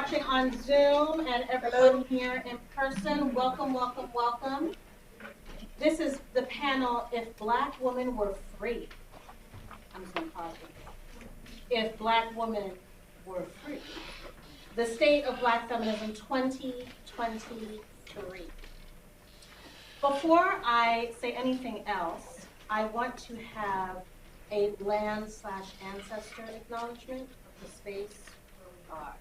watching on Zoom and everyone here in person, welcome, welcome, welcome. This is the panel, If Black Women Were Free. I'm just going to pause it. If Black Women Were Free. The State of Black Feminism 2023. Before I say anything else, I want to have a land/ancestor acknowledgement of the space where we are.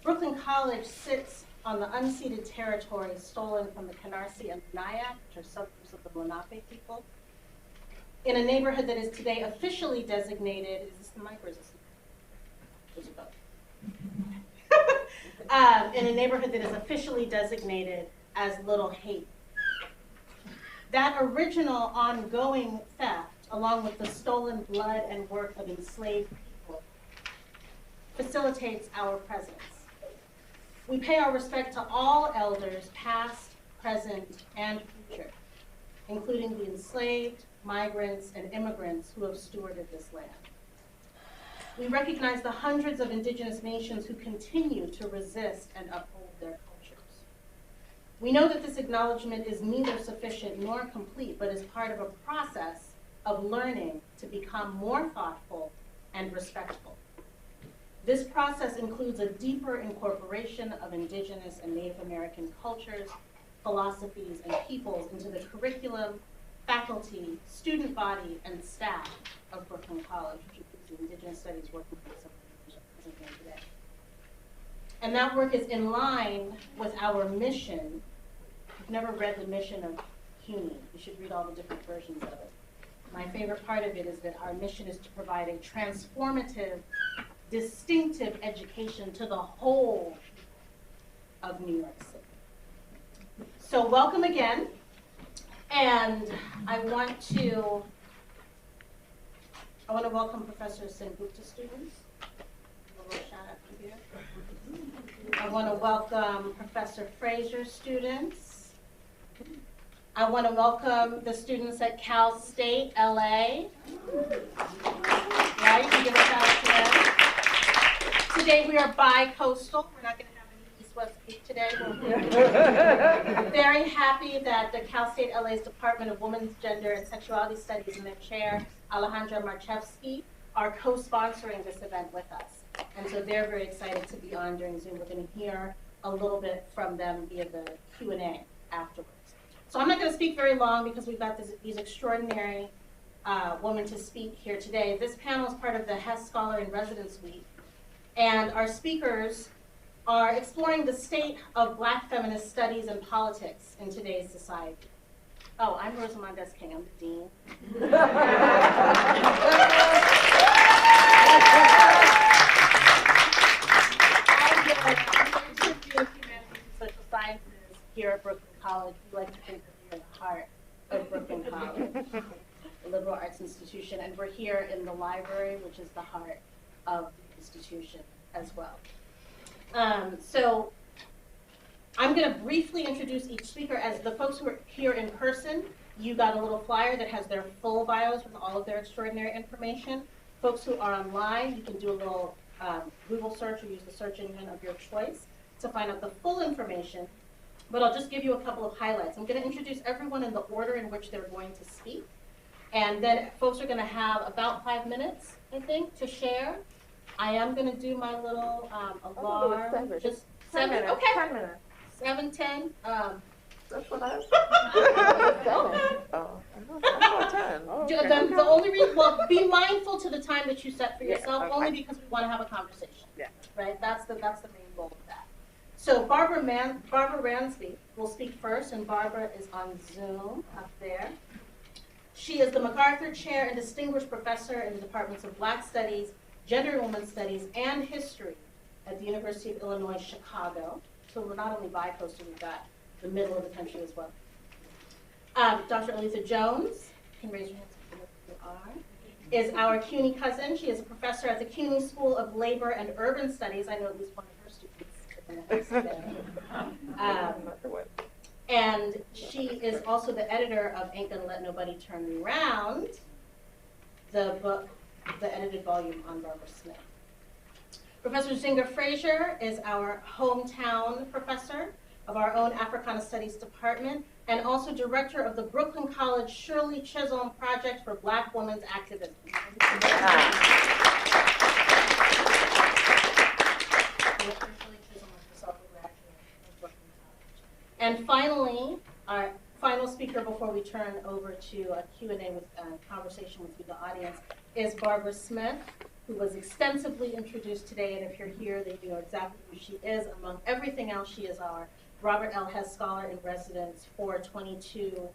Brooklyn College sits on the unceded territory stolen from the Canarsie and Nyack, which are subgroups of the Lenape people, in a neighborhood that is today officially designated, is this the mic or is this the both? In a neighborhood that is officially designated as Little Haiti. That original ongoing theft, along with the stolen blood and work of enslaved people, facilitates our presence. We pay our respect to all elders, past, present, and future, including the enslaved, migrants, and immigrants who have stewarded this land. We recognize the hundreds of indigenous nations who continue to resist and uphold their cultures. We know that this acknowledgement is neither sufficient nor complete, but is part of a process of learning to become more thoughtful and respectful. This process includes a deeper incorporation of indigenous and Native American cultures, philosophies, and peoples into the curriculum, faculty, student body, and staff of Brooklyn College, which includes the Indigenous Studies working group present here today. And that work is in line with our mission. If you've never read the mission of CUNY, you should read all the different versions of it. My favorite part of it is that our mission is to provide a transformative, distinctive education to the whole of New York City. So welcome again. And I want to welcome Professor Sengupta students. A little shout out from here. I want to welcome Professor Fraser students. I want to welcome the students at Cal State, LA. Yeah, you can give a shout out to them. Today we are bi-coastal. We're not going to have any east-west peak today. We're very happy that the Cal State LA's Department of Women's Gender and Sexuality Studies and their chair, Alejandra Marchevsky, are co-sponsoring this event with us. And so they're very excited to be on during Zoom. We're going to hear a little bit from them via the Q&A afterwards. So I'm not going to speak very long because we've got these extraordinary women to speak here today. This panel is part of the Hess Scholar in Residence Week. And our speakers are exploring the state of Black feminist studies and politics in today's society. Oh, I'm Rosa Mendez King, I'm the dean. I'm the Dean of Humanities and Social Sciences here at Brooklyn College. We like to think that we're in the heart of Brooklyn College, a liberal arts institution, and we're here in the library, which is the heart of the institution as well. So I'm going to briefly introduce each speaker. As the folks who are here in person, you got a little flyer that has their full bios with all of their extraordinary information. Folks who are online, you can do a little Google search or use the search engine of your choice to find out the full information. But I'll just give you a couple of highlights. I'm going to introduce everyone in the order in which they're going to speak. And then folks are going to have about 5 minutes, I think, to share. I am going to do my little alarm. Just 7 minutes. Okay. 10 minutes. 7, 10. That's what I was. Oh, okay. The only reason, well, be mindful to the time that you set for yourself, only because we want to have a conversation. Yeah. Right. That's the main goal of that. So Barbara Ransby will speak first, and Barbara is on Zoom up there. She is the MacArthur Chair and Distinguished Professor in the Departments of Black Studies, Gender and Women's Studies, and History at the University of Illinois, Chicago. So we're not only bi-coastal, we've got the middle of the country as well. Dr. Elisa Jones, you can raise your hands if you are, is our CUNY cousin. She is a professor at the CUNY School of Labor and Urban Studies. I know at least one of her students. And she is also the editor of Ain't Gonna Let Nobody Turn Me Round, the book, the edited volume on Barbara Smith. Professor Zinga Frazier is our hometown professor of our own Africana Studies Department and also director of the Brooklyn College Shirley Chisholm Project for Black Women's Activism. And finally, our final speaker before we turn over to a Q&A with conversation with you, the audience, is Barbara Smith, who was extensively introduced today. And if you're here, then you know exactly who she is. Among everything else, she is our Robert L. Hess Scholar in Residence for 2022-2023.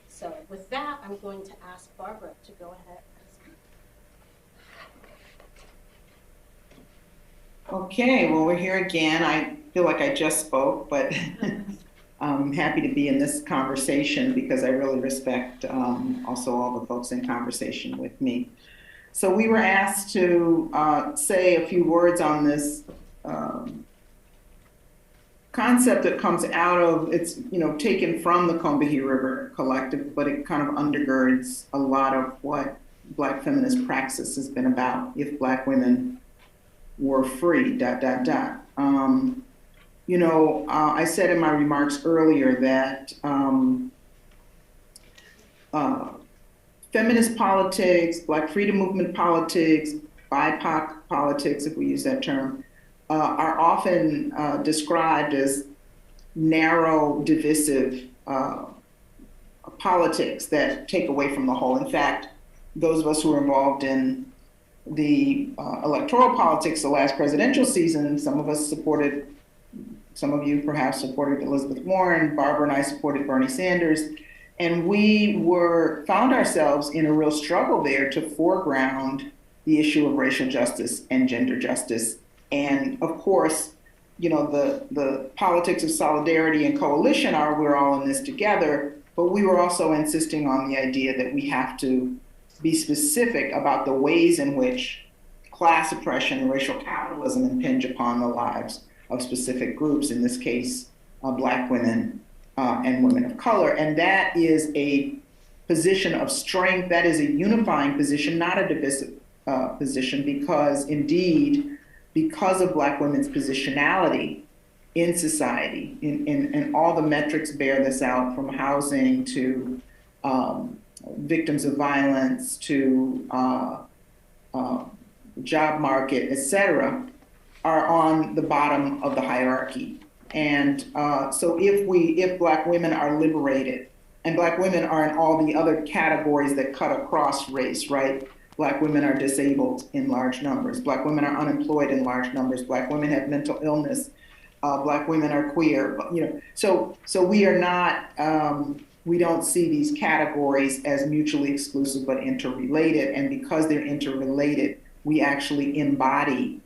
So with that, I'm going to ask Barbara to go ahead. Okay, well, we're here again. I feel like I just spoke, but I'm happy to be in this conversation because I really respect also all the folks in conversation with me. So we were asked to say a few words on this concept that comes out of, it's taken from the Combahee River Collective, but it kind of undergirds a lot of what Black feminist praxis has been about. If Black women were free, ... I said in my remarks earlier that feminist politics, Black freedom movement politics, BIPOC politics, if we use that term, are often described as narrow, divisive politics that take away from the whole. In fact, those of us who are involved in the electoral politics the last presidential season, some of us supported, some of you perhaps supported Elizabeth Warren, Barbara and I supported Bernie Sanders, and we found ourselves in a real struggle there to foreground the issue of racial justice and gender justice. And of course, the politics of solidarity and coalition are we're all in this together, but we were also insisting on the idea that we have to be specific about the ways in which class oppression and racial capitalism impinge upon the lives of specific groups, in this case, Black women and women of color. And that is a position of strength, that is a unifying position, not a divisive position, because indeed, because of Black women's positionality in society, and all the metrics bear this out, from housing to victims of violence to job market, et cetera, are on the bottom of the hierarchy. And so if Black women are liberated, and Black women are in all the other categories that cut across race, right? Black women are disabled in large numbers. Black women are unemployed in large numbers. Black women have mental illness. Black women are queer. So we are not, we don't see these categories as mutually exclusive but interrelated. And because they're interrelated, we actually embody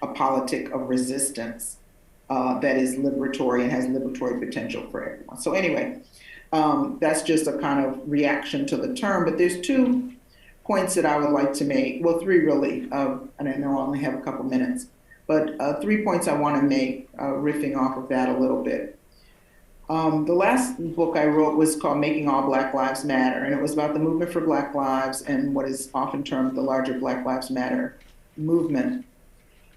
a politic of resistance that is liberatory and has liberatory potential for everyone. So anyway, that's just a kind of reaction to the term. But there's 2 points that I would like to make. Well, 3 really, and I know I only have a couple minutes, but 3 points I want to make, riffing off of that a little bit. The last book I wrote was called Making All Black Lives Matter, and it was about the movement for Black lives and what is often termed the larger Black Lives Matter movement.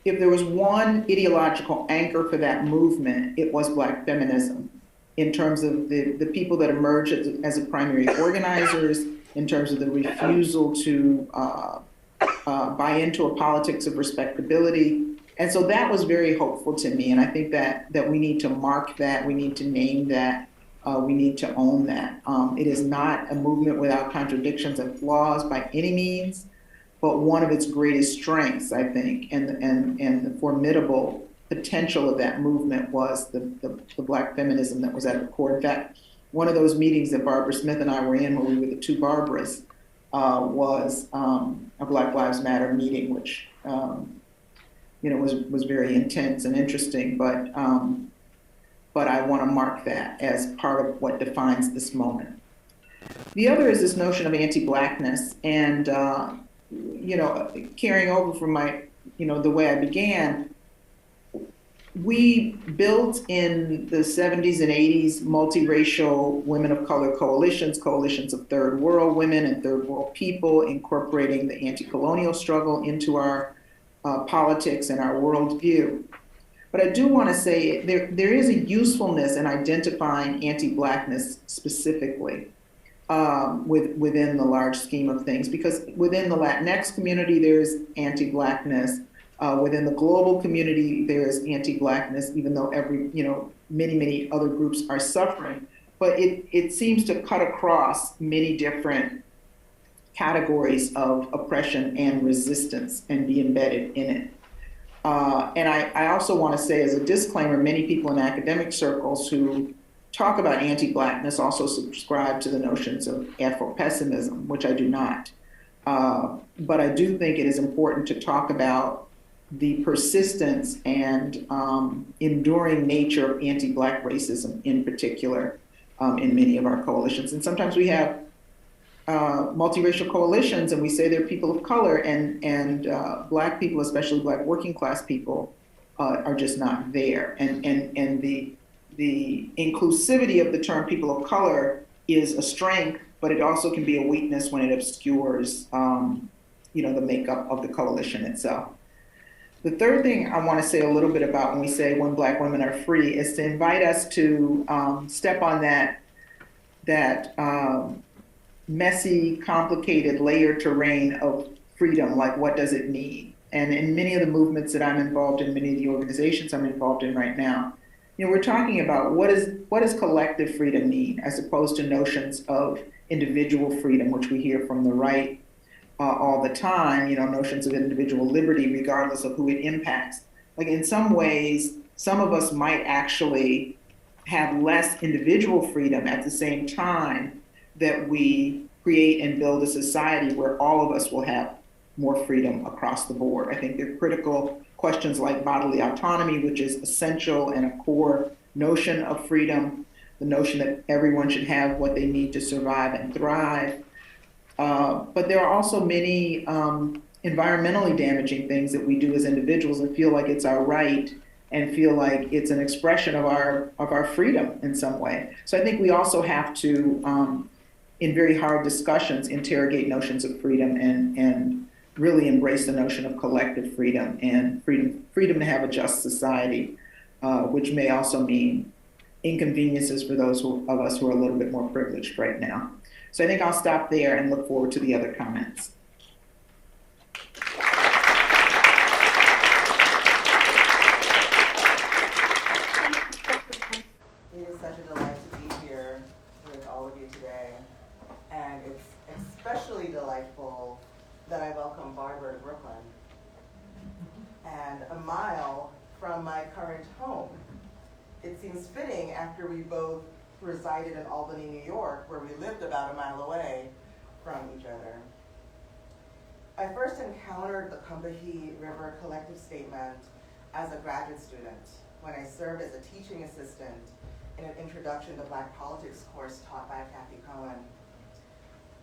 If there was one ideological anchor for that movement, it was Black feminism, in terms of the people that emerged as the primary organizers, in terms of the refusal to buy into a politics of respectability. And so that was very hopeful to me. And I think that we need to mark that, we need to name that, we need to own that. It is not a movement without contradictions and flaws by any means, but one of its greatest strengths, I think, and the formidable potential of that movement was the Black feminism that was at the core. In fact, one of those meetings that Barbara Smith and I were in, where we were the 2 Barbaras, was a Black Lives Matter meeting, which was very intense and interesting. But I want to mark that as part of what defines this moment. The other is this notion of anti-Blackness, and carrying over from my, the way I began. we built in the 70s and 80s multiracial women of color coalitions, coalitions of third world women and third world people, incorporating the anti-colonial struggle into our politics and our worldview. But I do want to say there is a usefulness in identifying anti-Blackness specifically within the large scheme of things, because within the Latinx community, there's anti-Blackness. Within the global community, there's anti-Blackness, even though many other groups are suffering. But it seems to cut across many different categories of oppression and resistance and be embedded in it. And I also want to say, as a disclaimer, many people in academic circles who talk about anti-Blackness also subscribe to the notions of Afro-pessimism, which I do not. But I do think it is important to talk about the persistence and enduring nature of anti-Black racism in particular in many of our coalitions. And sometimes we have multiracial coalitions and we say they're people of color, and Black people, especially Black working class people, are just not there. And the inclusivity of the term people of color is a strength, but it also can be a weakness when it obscures the makeup of the coalition itself. The third thing I want to say a little bit about when we say when Black women are free is to invite us to step on that messy, complicated, layered terrain of freedom. Like, what does it mean? And in many of the movements that I'm involved in, many of the organizations I'm involved in right now, we're talking about what does collective freedom mean, as opposed to notions of individual freedom, which we hear from the right all the time, notions of individual liberty, regardless of who it impacts. Like, in some ways, some of us might actually have less individual freedom at the same time that we create and build a society where all of us will have more freedom across the board. I think they're critical questions like bodily autonomy, which is essential and a core notion of freedom, the notion that everyone should have what they need to survive and thrive. But there are also many environmentally damaging things that we do as individuals and feel like it's our right and feel like it's an expression of our freedom in some way. So I think we also have to, in very hard discussions, interrogate notions of freedom and really embrace the notion of collective freedom and freedom to have a just society, which may also mean inconveniences for those of us who are a little bit more privileged right now. So I think I'll stop there and look forward to the other comments. It is such a delight to be here with all of you today. And it's especially delightful that I welcome Barbara to Brooklyn. And a mile from my current home. It seems fitting after we both resided in Albany, New York, where we lived about a mile away from each other. I first encountered the Combahee River Collective Statement as a graduate student when I served as a teaching assistant in an Introduction to Black Politics course taught by Kathy Cohen.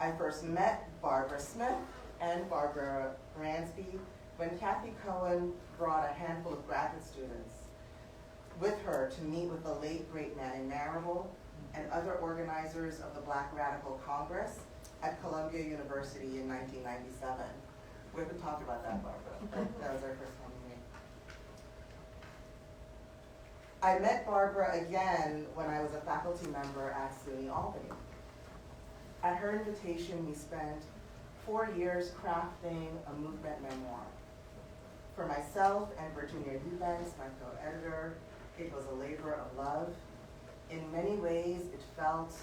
I first met Barbara Smith and Barbara Ransby when Kathy Cohen brought a handful of graduate students with her to meet with the late great Manning Marable and other organizers of the Black Radical Congress at Columbia University in 1997. We haven't talked about that, Barbara. That was our first time meeting. I met Barbara again when I was a faculty member at SUNY Albany. At her invitation, we spent 4 years crafting a movement memoir. For myself and Virginia Eubanks, my co-editor, it was a labor of love. In many ways, it felt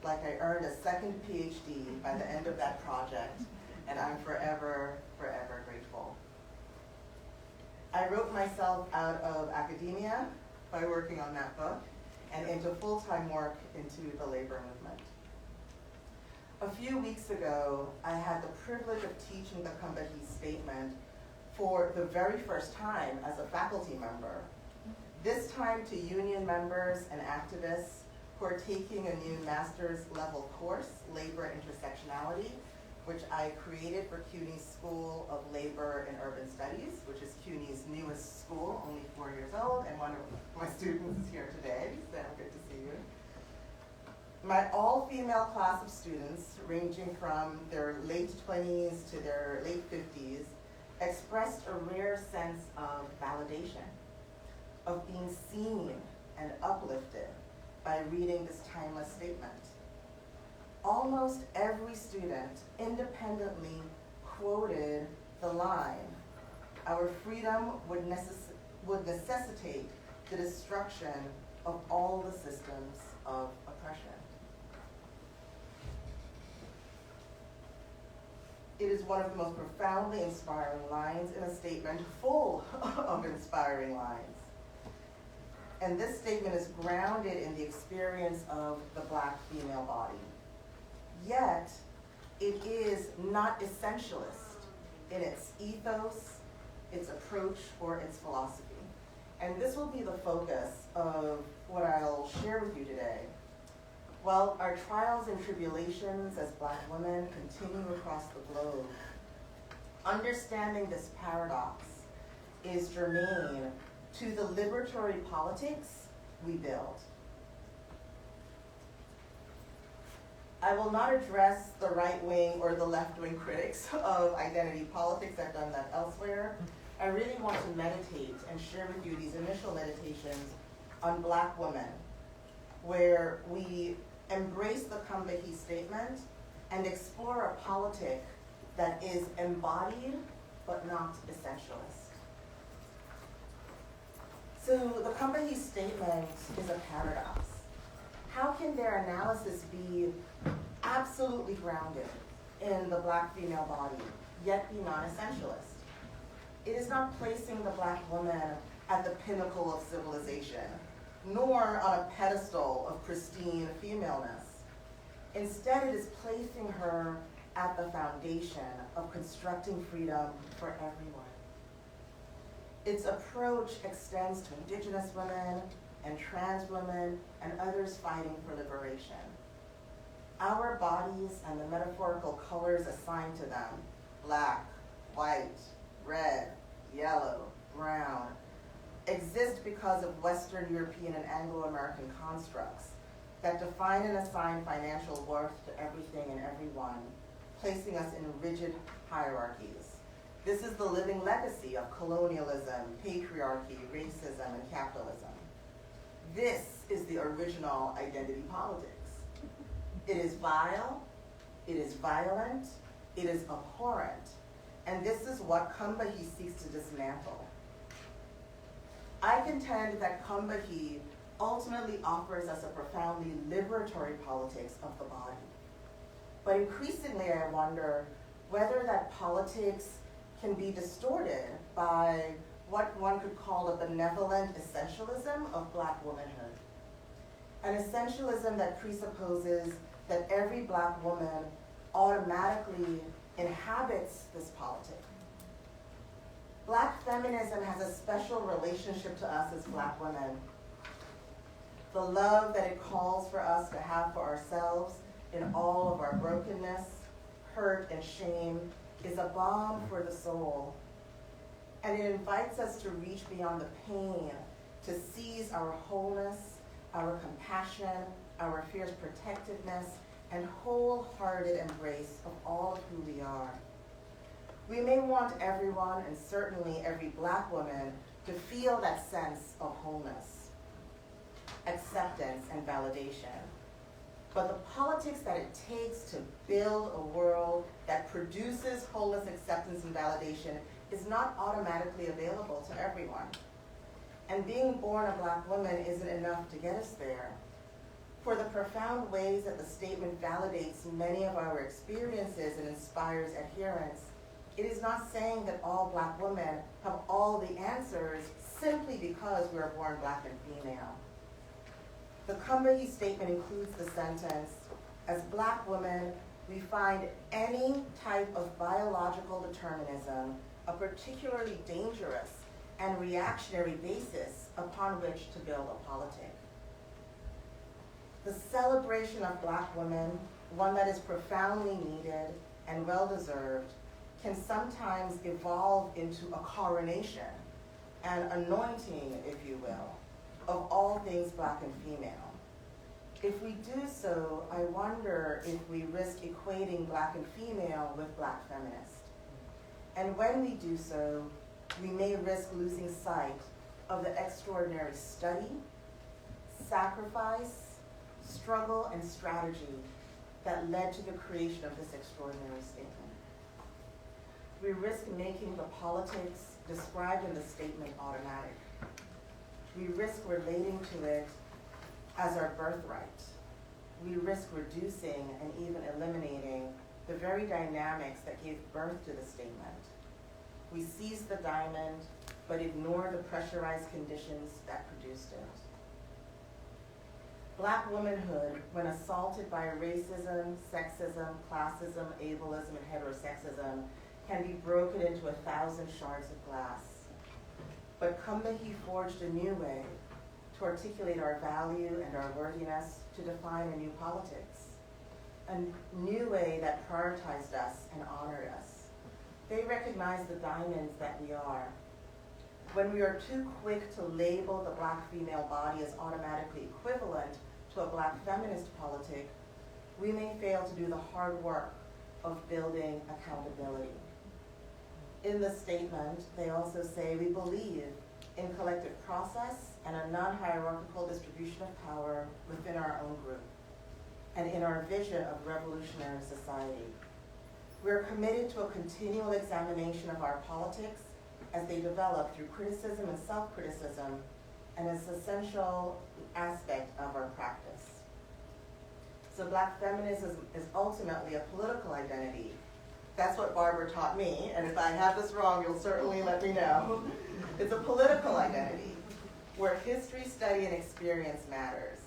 like I earned a second PhD by the end of that project, and I'm forever, forever grateful. I wrote myself out of academia by working on that book and into full-time work into the labor movement. A few weeks ago, I had the privilege of teaching the Combahee Statement for the very first time as a faculty member, this time to union members and activists who are taking a new master's level course, Labor Intersectionality, which I created for CUNY's School of Labor and Urban Studies, which is CUNY's newest school, only 4 years old, and one one of my students is here today. Sam, good to see you. My all-female class of students, ranging from their late 20s to their late 50s, expressed a rare sense of validation, of being seen and uplifted by reading this timeless statement. Almost every student independently quoted the line, "Our freedom would necessitate the destruction of all the systems of oppression." It is one of the most profoundly inspiring lines in a statement full of inspiring lines. And this statement is grounded in the experience of the Black female body. Yet, it is not essentialist in its ethos, its approach, or its philosophy. And this will be the focus of what I'll share with you today. While our trials and tribulations as Black women continue across the globe, understanding this paradox is germane to the liberatory politics we build. I will not address the right-wing or the left-wing critics of identity politics. I've done that elsewhere. I really want to meditate and share with you these initial meditations on Black women, where we embrace the Combahee Statement and explore a politic that is embodied but not essentialist. So the Combahee Statement is a paradox. How can their analysis be absolutely grounded in the Black female body, yet be non-essentialist? It is not placing the Black woman at the pinnacle of civilization, nor on a pedestal of pristine femaleness. Instead, it is placing her at the foundation of constructing freedom for everyone. Its approach extends to Indigenous women and trans women and others fighting for liberation. Our bodies and the metaphorical colors assigned to them, black, white, red, yellow, brown, exist because of Western European and Anglo-American constructs that define and assign financial worth to everything and everyone, placing us in rigid hierarchies. This is the living legacy of colonialism, patriarchy, racism, and capitalism. This is the original identity politics. It is vile, it is violent, it is abhorrent, and this is what Combahee seeks to dismantle. I contend that Combahee ultimately offers us a profoundly liberatory politics of the body. But increasingly, I wonder whether that politics can be distorted by what one could call a benevolent essentialism of Black womanhood. An essentialism that presupposes that every Black woman automatically inhabits this politic. Black feminism has a special relationship to us as Black women. The love that it calls for us to have for ourselves in all of our brokenness, hurt, and shame is a balm for the soul. And it invites us to reach beyond the pain, to seize our wholeness, our compassion, our fierce protectiveness, and wholehearted embrace of all of who we are. We may want everyone, and certainly every Black woman, to feel that sense of wholeness, acceptance, and validation. But the politics that it takes to build a world that produces wholeness, acceptance, and validation is not automatically available to everyone. And being born a Black woman isn't enough to get us there. For the profound ways that the statement validates many of our experiences and inspires adherence, it is not saying that all Black women have all the answers simply because we are born Black and female. The Combahee Statement includes the sentence, "As Black women, we find any type of biological determinism a particularly dangerous and reactionary basis upon which to build a politic." The celebration of Black women, one that is profoundly needed and well-deserved, can sometimes evolve into a coronation, an anointing, if you will. of all things Black and female. If we do so, I wonder if we risk equating Black and female with Black feminist. And when we do so, we may risk losing sight of the extraordinary study, sacrifice, struggle, and strategy that led to the creation of this extraordinary statement. We risk making the politics described in the statement automatic. We risk relating to it as our birthright. We risk reducing and even eliminating the very dynamics that gave birth to the statement. We seize the diamond, but ignore the pressurized conditions that produced it. Black womanhood, when assaulted by racism, sexism, classism, ableism, and heterosexism, can be broken into 1,000 shards of glass. But Combahee forged a new way to articulate our value and our worthiness, to define a new politics, a new way that prioritized us and honored us. They recognized the diamonds that we are. When we are too quick to label the Black female body as automatically equivalent to a Black feminist politic, we may fail to do the hard work of building accountability. In the statement, they also say we believe in collective process and a non-hierarchical distribution of power within our own group, and in our vision of revolutionary society. We are committed to a continual examination of our politics as they develop through criticism and self-criticism, and as an essential aspect of our practice. So Black feminism is ultimately a political identity. That's what Barbara taught me, and if I have this wrong, you'll certainly let me know. It's a political identity where history, study, and experience matters.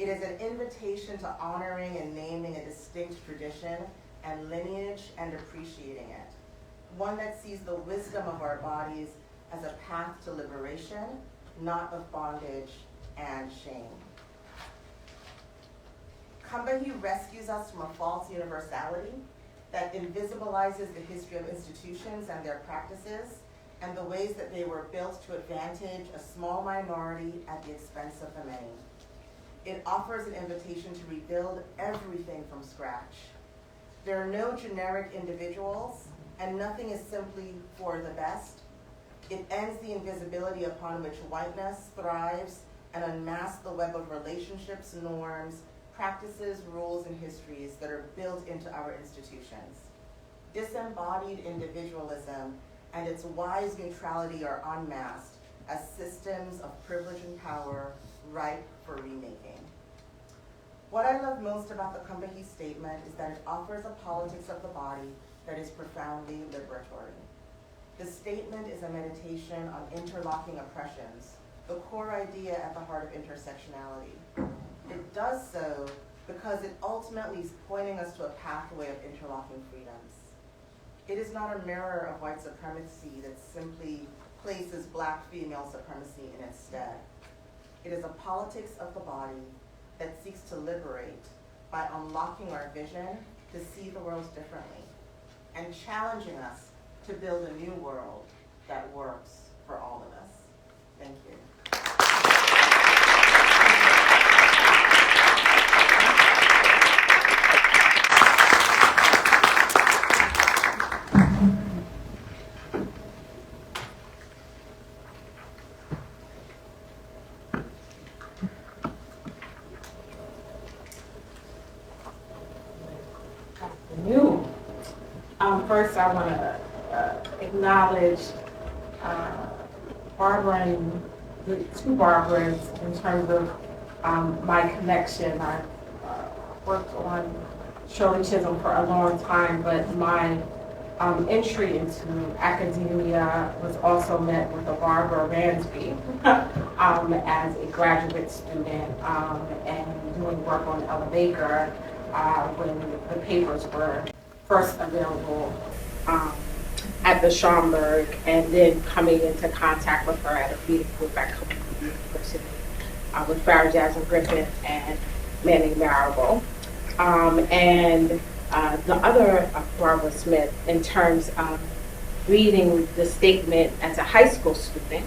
It is an invitation to honoring and naming a distinct tradition and lineage and appreciating it. One that sees the wisdom of our bodies as a path to liberation, not of bondage and shame. Combahee rescues us from a false universality that invisibilizes the history of institutions and their practices and the ways that they were built to advantage a small minority at the expense of the many. It offers an invitation to rebuild everything from scratch. There are no generic individuals, and nothing is simply for the best. It ends the invisibility upon which whiteness thrives and unmasks the web of relationships, norms, practices, rules, and histories that are built into our institutions. Disembodied individualism and its wise neutrality are unmasked as systems of privilege and power ripe for remaking. What I love most about the Combahee Statement is that it offers a politics of the body that is profoundly liberatory. The statement is a meditation on interlocking oppressions, the core idea at the heart of intersectionality. It does so because it ultimately is pointing us to a pathway of interlocking freedoms. It is not a mirror of white supremacy that simply places Black female supremacy in its stead. It is a politics of the body that seeks to liberate by unlocking our vision to see the world differently and challenging us to build a new world that works for all of us. Thank you. First, I want to acknowledge Barbara and the two Barbaras in terms of my connection. I worked on Shirley Chisholm for a long time, but my entry into academia was also met with a Barbara Ransby as a graduate student and doing work on Ella Baker when the papers were first available at the Schomburg, and then coming into contact with her at a reading group at Combahee University with Farrah Jasmine Griffin and Manning Marable. And the other Barbara Smith, in terms of reading the statement as a high school student,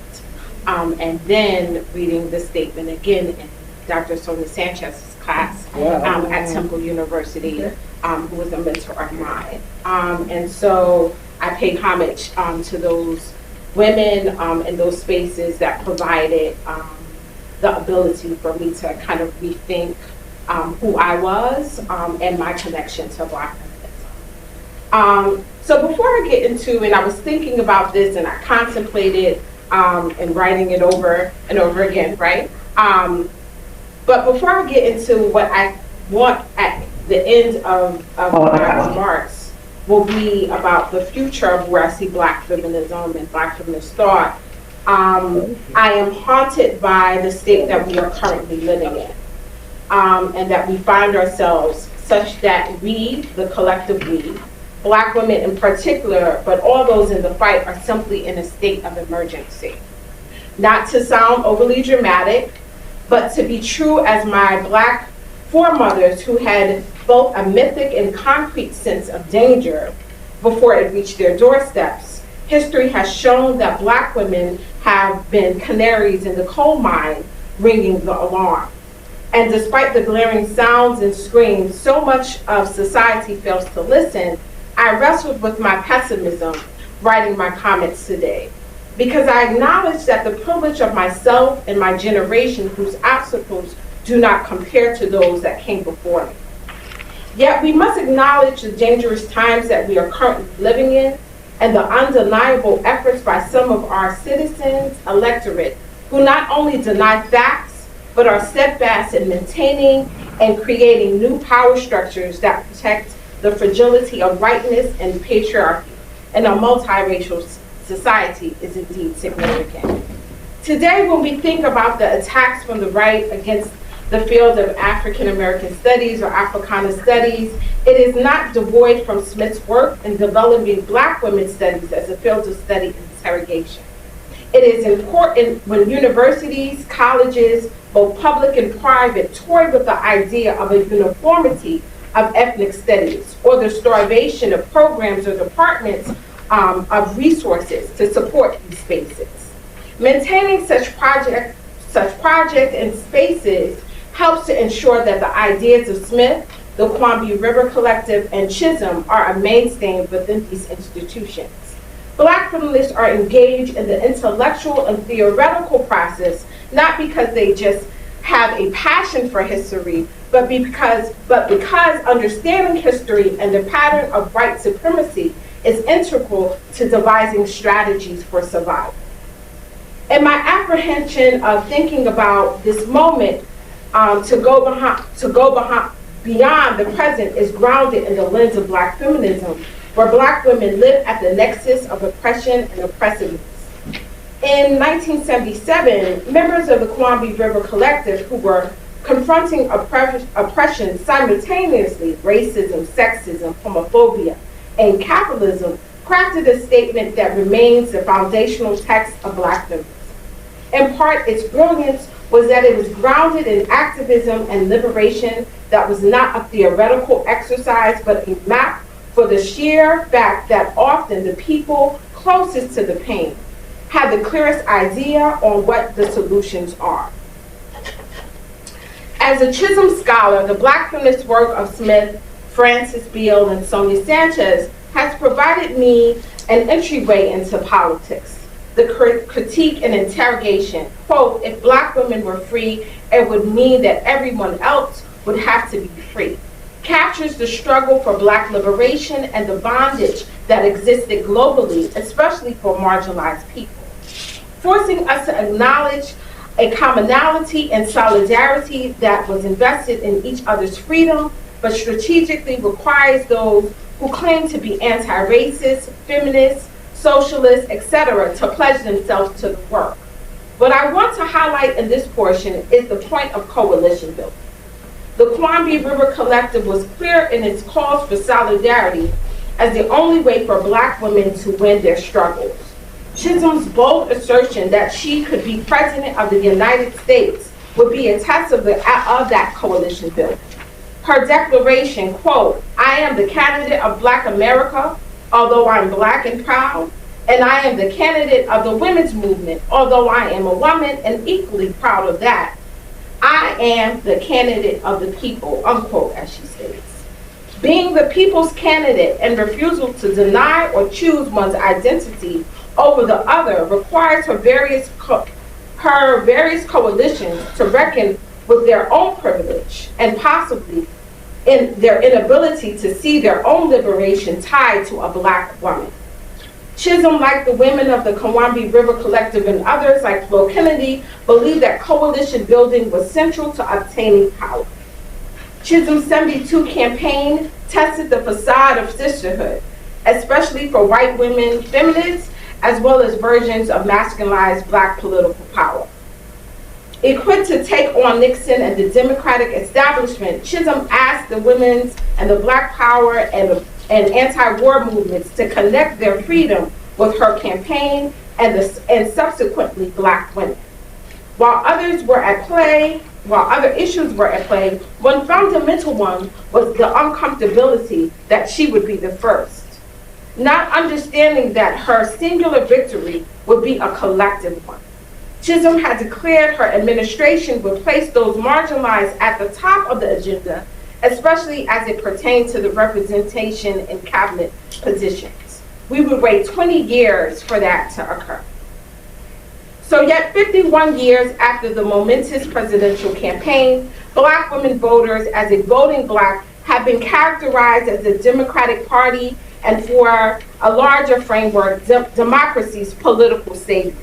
and then reading the statement again in Dr. Sonia Sanchez's class at Temple University, who was a mentor of mine. And so I pay homage to those women in those spaces that provided the ability for me to kind of rethink who I was and my connection to Black feminism. So before I get into, and I was thinking about this and I contemplated and writing it over and over again, right? But before I get into what I want at the end of my remarks will be about the future of where I see Black feminism and Black feminist thought, I am haunted by the state that we are currently living in, and that we find ourselves such that we, the collective we, Black women in particular, but all those in the fight, are simply in a state of emergency. Not to sound overly dramatic, but to be true as my Black foremothers who had both a mythic and concrete sense of danger before it reached their doorsteps. History has shown that Black women have been canaries in the coal mine ringing the alarm. And despite the glaring sounds and screams, so much of society fails to listen. I wrestled with my pessimism writing my comments today, because I acknowledge that the privilege of myself and my generation, whose obstacles do not compare to those that came before me. Yet we must acknowledge the dangerous times that we are currently living in and the undeniable efforts by some of our citizens, electorate, who not only deny facts, but are steadfast in maintaining and creating new power structures that protect the fragility of rightness and patriarchy in a multiracial society is indeed significant. Today, when we think about the attacks from the right against the field of African American studies or Africana studies, it is not devoid from Smith's work in developing Black women's studies as a field of study and interrogation. It is important when universities, colleges, both public and private, toy with the idea of a uniformity of ethnic studies or the starvation of programs or departments of resources to support these spaces. Maintaining such project and spaces helps to ensure that the ideas of Smith, the Combahee River Collective, and Chisholm are a mainstay within these institutions. Black feminists are engaged in the intellectual and theoretical process, not because they just have a passion for history, but because understanding history and the pattern of white supremacy is integral to devising strategies for survival. And my apprehension of thinking about this moment to go beyond the present is grounded in the lens of Black feminism, where Black women live at the nexus of oppression and oppressiveness. In 1977, members of the Combahee River Collective, who were confronting oppression simultaneously, racism, sexism, homophobia, and capitalism, crafted a statement that remains the foundational text of Black feminism. In part, its brilliance was that it was grounded in activism and liberation that was not a theoretical exercise, but a map for the sheer fact that often the people closest to the pain have the clearest idea on what the solutions are. As a Chisholm scholar, the Black feminist work of Smith, Frances Beale, and Sonia Sanchez has provided me an entryway into politics. The critique and interrogation, quote, if Black women were free, it would mean that everyone else would have to be free, captures the struggle for Black liberation and the bondage that existed globally, especially for marginalized people, forcing us to acknowledge a commonality and solidarity that was invested in each other's freedom, but strategically requires those who claim to be anti-racist, feminists, socialists, etc., to pledge themselves to the work. What I want to highlight in this portion is the point of coalition building. The Combahee River Collective was clear in its calls for solidarity as the only way for Black women to win their struggles. Chisholm's bold assertion that she could be president of the United States would be a test of that coalition building. Her declaration, quote, I am the candidate of Black America, although I'm Black and proud, And I am the candidate of the women's movement, although I am a woman and equally proud of that. I am the candidate of the people, unquote, as she states. Being the people's candidate and refusal to deny or choose one's identity over the other requires her various coalitions to reckon with their own privilege and possibly in their inability to see their own liberation tied to a Black woman. Chisholm, like the women of the Combahee River Collective and others like Flo Kennedy, believed that coalition building was central to obtaining power. Chisholm's 72 campaign tested the facade of sisterhood, especially for white women feminists, as well as versions of masculinized Black political power. Equipped to take on Nixon and the Democratic establishment, Chisholm asked the women's and the Black power and anti-war movements to connect their freedom with her campaign and subsequently Black women. While other issues were at play, one fundamental one was the uncomfortability that she would be the first. Not understanding that her singular victory would be a collective one. Chisholm had declared her administration would place those marginalized at the top of the agenda, especially as it pertained to the representation in cabinet positions. We would wait 20 years for that to occur. So yet 51 years after the momentous presidential campaign, Black women voters as a voting Black have been characterized as the Democratic Party and for a larger framework, democracy's political saviors.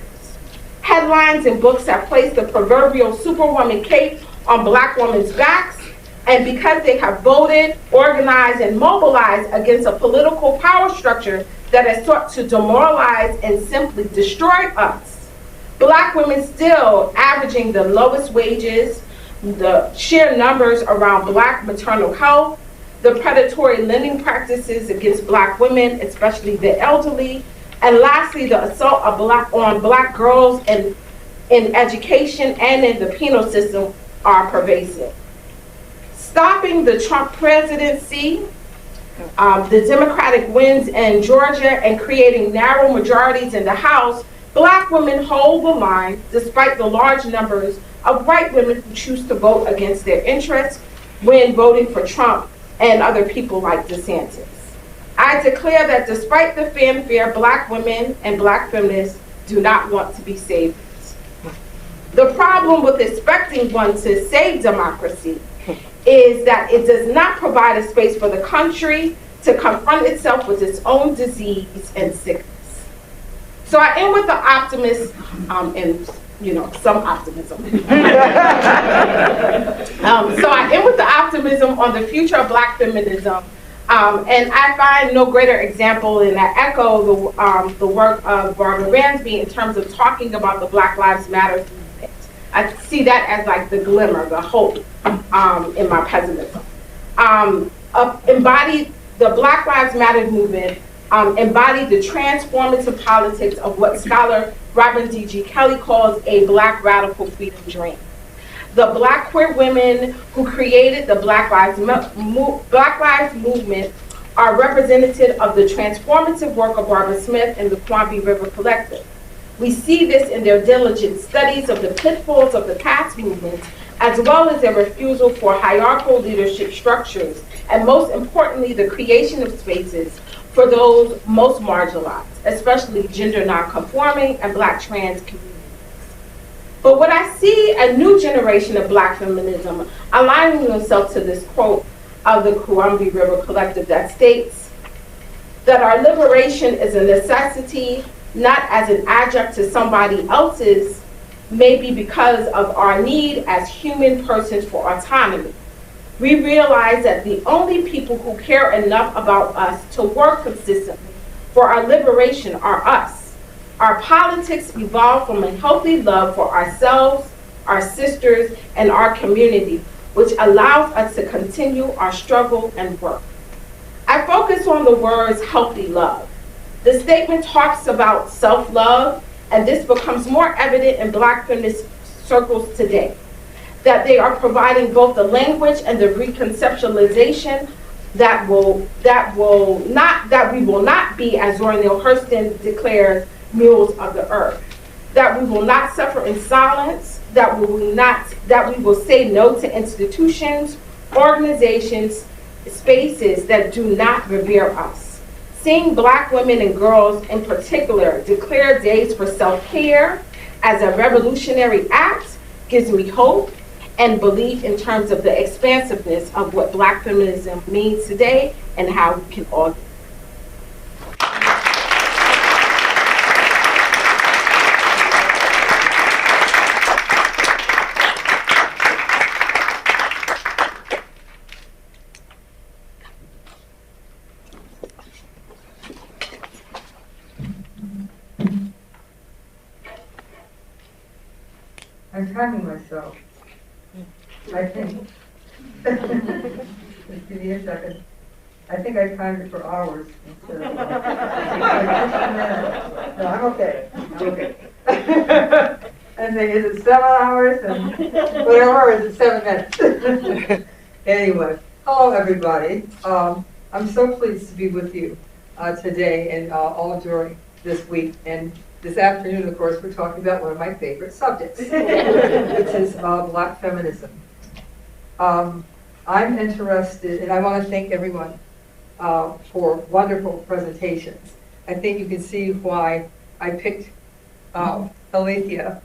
Headlines and books have placed the proverbial superwoman cape on Black women's backs, and because they have voted, organized, and mobilized against a political power structure that has sought to demoralize and simply destroy us, Black women still averaging the lowest wages, the sheer numbers around Black maternal health, the predatory lending practices against Black women, especially the elderly, and lastly, the assault on Black girls in education and in the penal system are pervasive. Stopping the Trump presidency, the Democratic wins in Georgia, and creating narrow majorities in the House, Black women hold the line despite the large numbers of white women who choose to vote against their interests when voting for Trump and other people like DeSantis. I declare that despite the fanfare, Black women and Black feminists do not want to be saviors. The problem with expecting one to save democracy is that it does not provide a space for the country to confront itself with its own disease and sickness. So I end with the optimist and some optimism. So I end with the optimism on the future of Black feminism. And I find no greater example, and I echo the work of Barbara Ransby in terms of talking about the Black Lives Matter movement. I see that as like the glimmer, the hope in my pessimism. The Black Lives Matter movement embodied the transformative politics of what scholar Robin D.G. Kelly calls a Black radical freedom dream. The Black queer women who created the Black Lives movement are representative of the transformative work of Barbara Smith and the Combahee River Collective. We see this in their diligent studies of the pitfalls of the past movements, as well as their refusal for hierarchical leadership structures, and most importantly, the creation of spaces for those most marginalized, especially gender nonconforming and Black trans communities. But what I see a new generation of Black feminism aligning themselves to this quote of the Combahee River Collective that states that our liberation is a necessity, not as an adjunct to somebody else's, maybe because of our need as human persons for autonomy. We realize that the only people who care enough about us to work consistently for our liberation are us. Our politics evolve from a healthy love for ourselves, our sisters, and our community, which allows us to continue our struggle and work. I focus on the words healthy love. The statement talks about self-love, and this becomes more evident in Black feminist circles today, that they are providing both the language and the reconceptualization that we will not be, as Zora Neale Hurston declares, mules of the earth. That we will not suffer in silence. That we will say no to institutions, organizations, spaces that do not revere us. Seeing Black women and girls in particular declare days for self-care as a revolutionary act gives me hope and belief in terms of the expansiveness of what Black feminism means today and how we can all. I'm timing myself. I think. Just give me a second. I think I timed it for hours instead of. No, I'm okay. I'm okay. And then is it 7 hours and whatever, or is it 7 minutes? Anyway, hello everybody. I'm so pleased to be with you today and all during this week. And this afternoon, of course, we're talking about one of my favorite subjects, which is Black feminism. I'm interested, and I want to thank everyone for wonderful presentations. I think you can see why I picked Alethea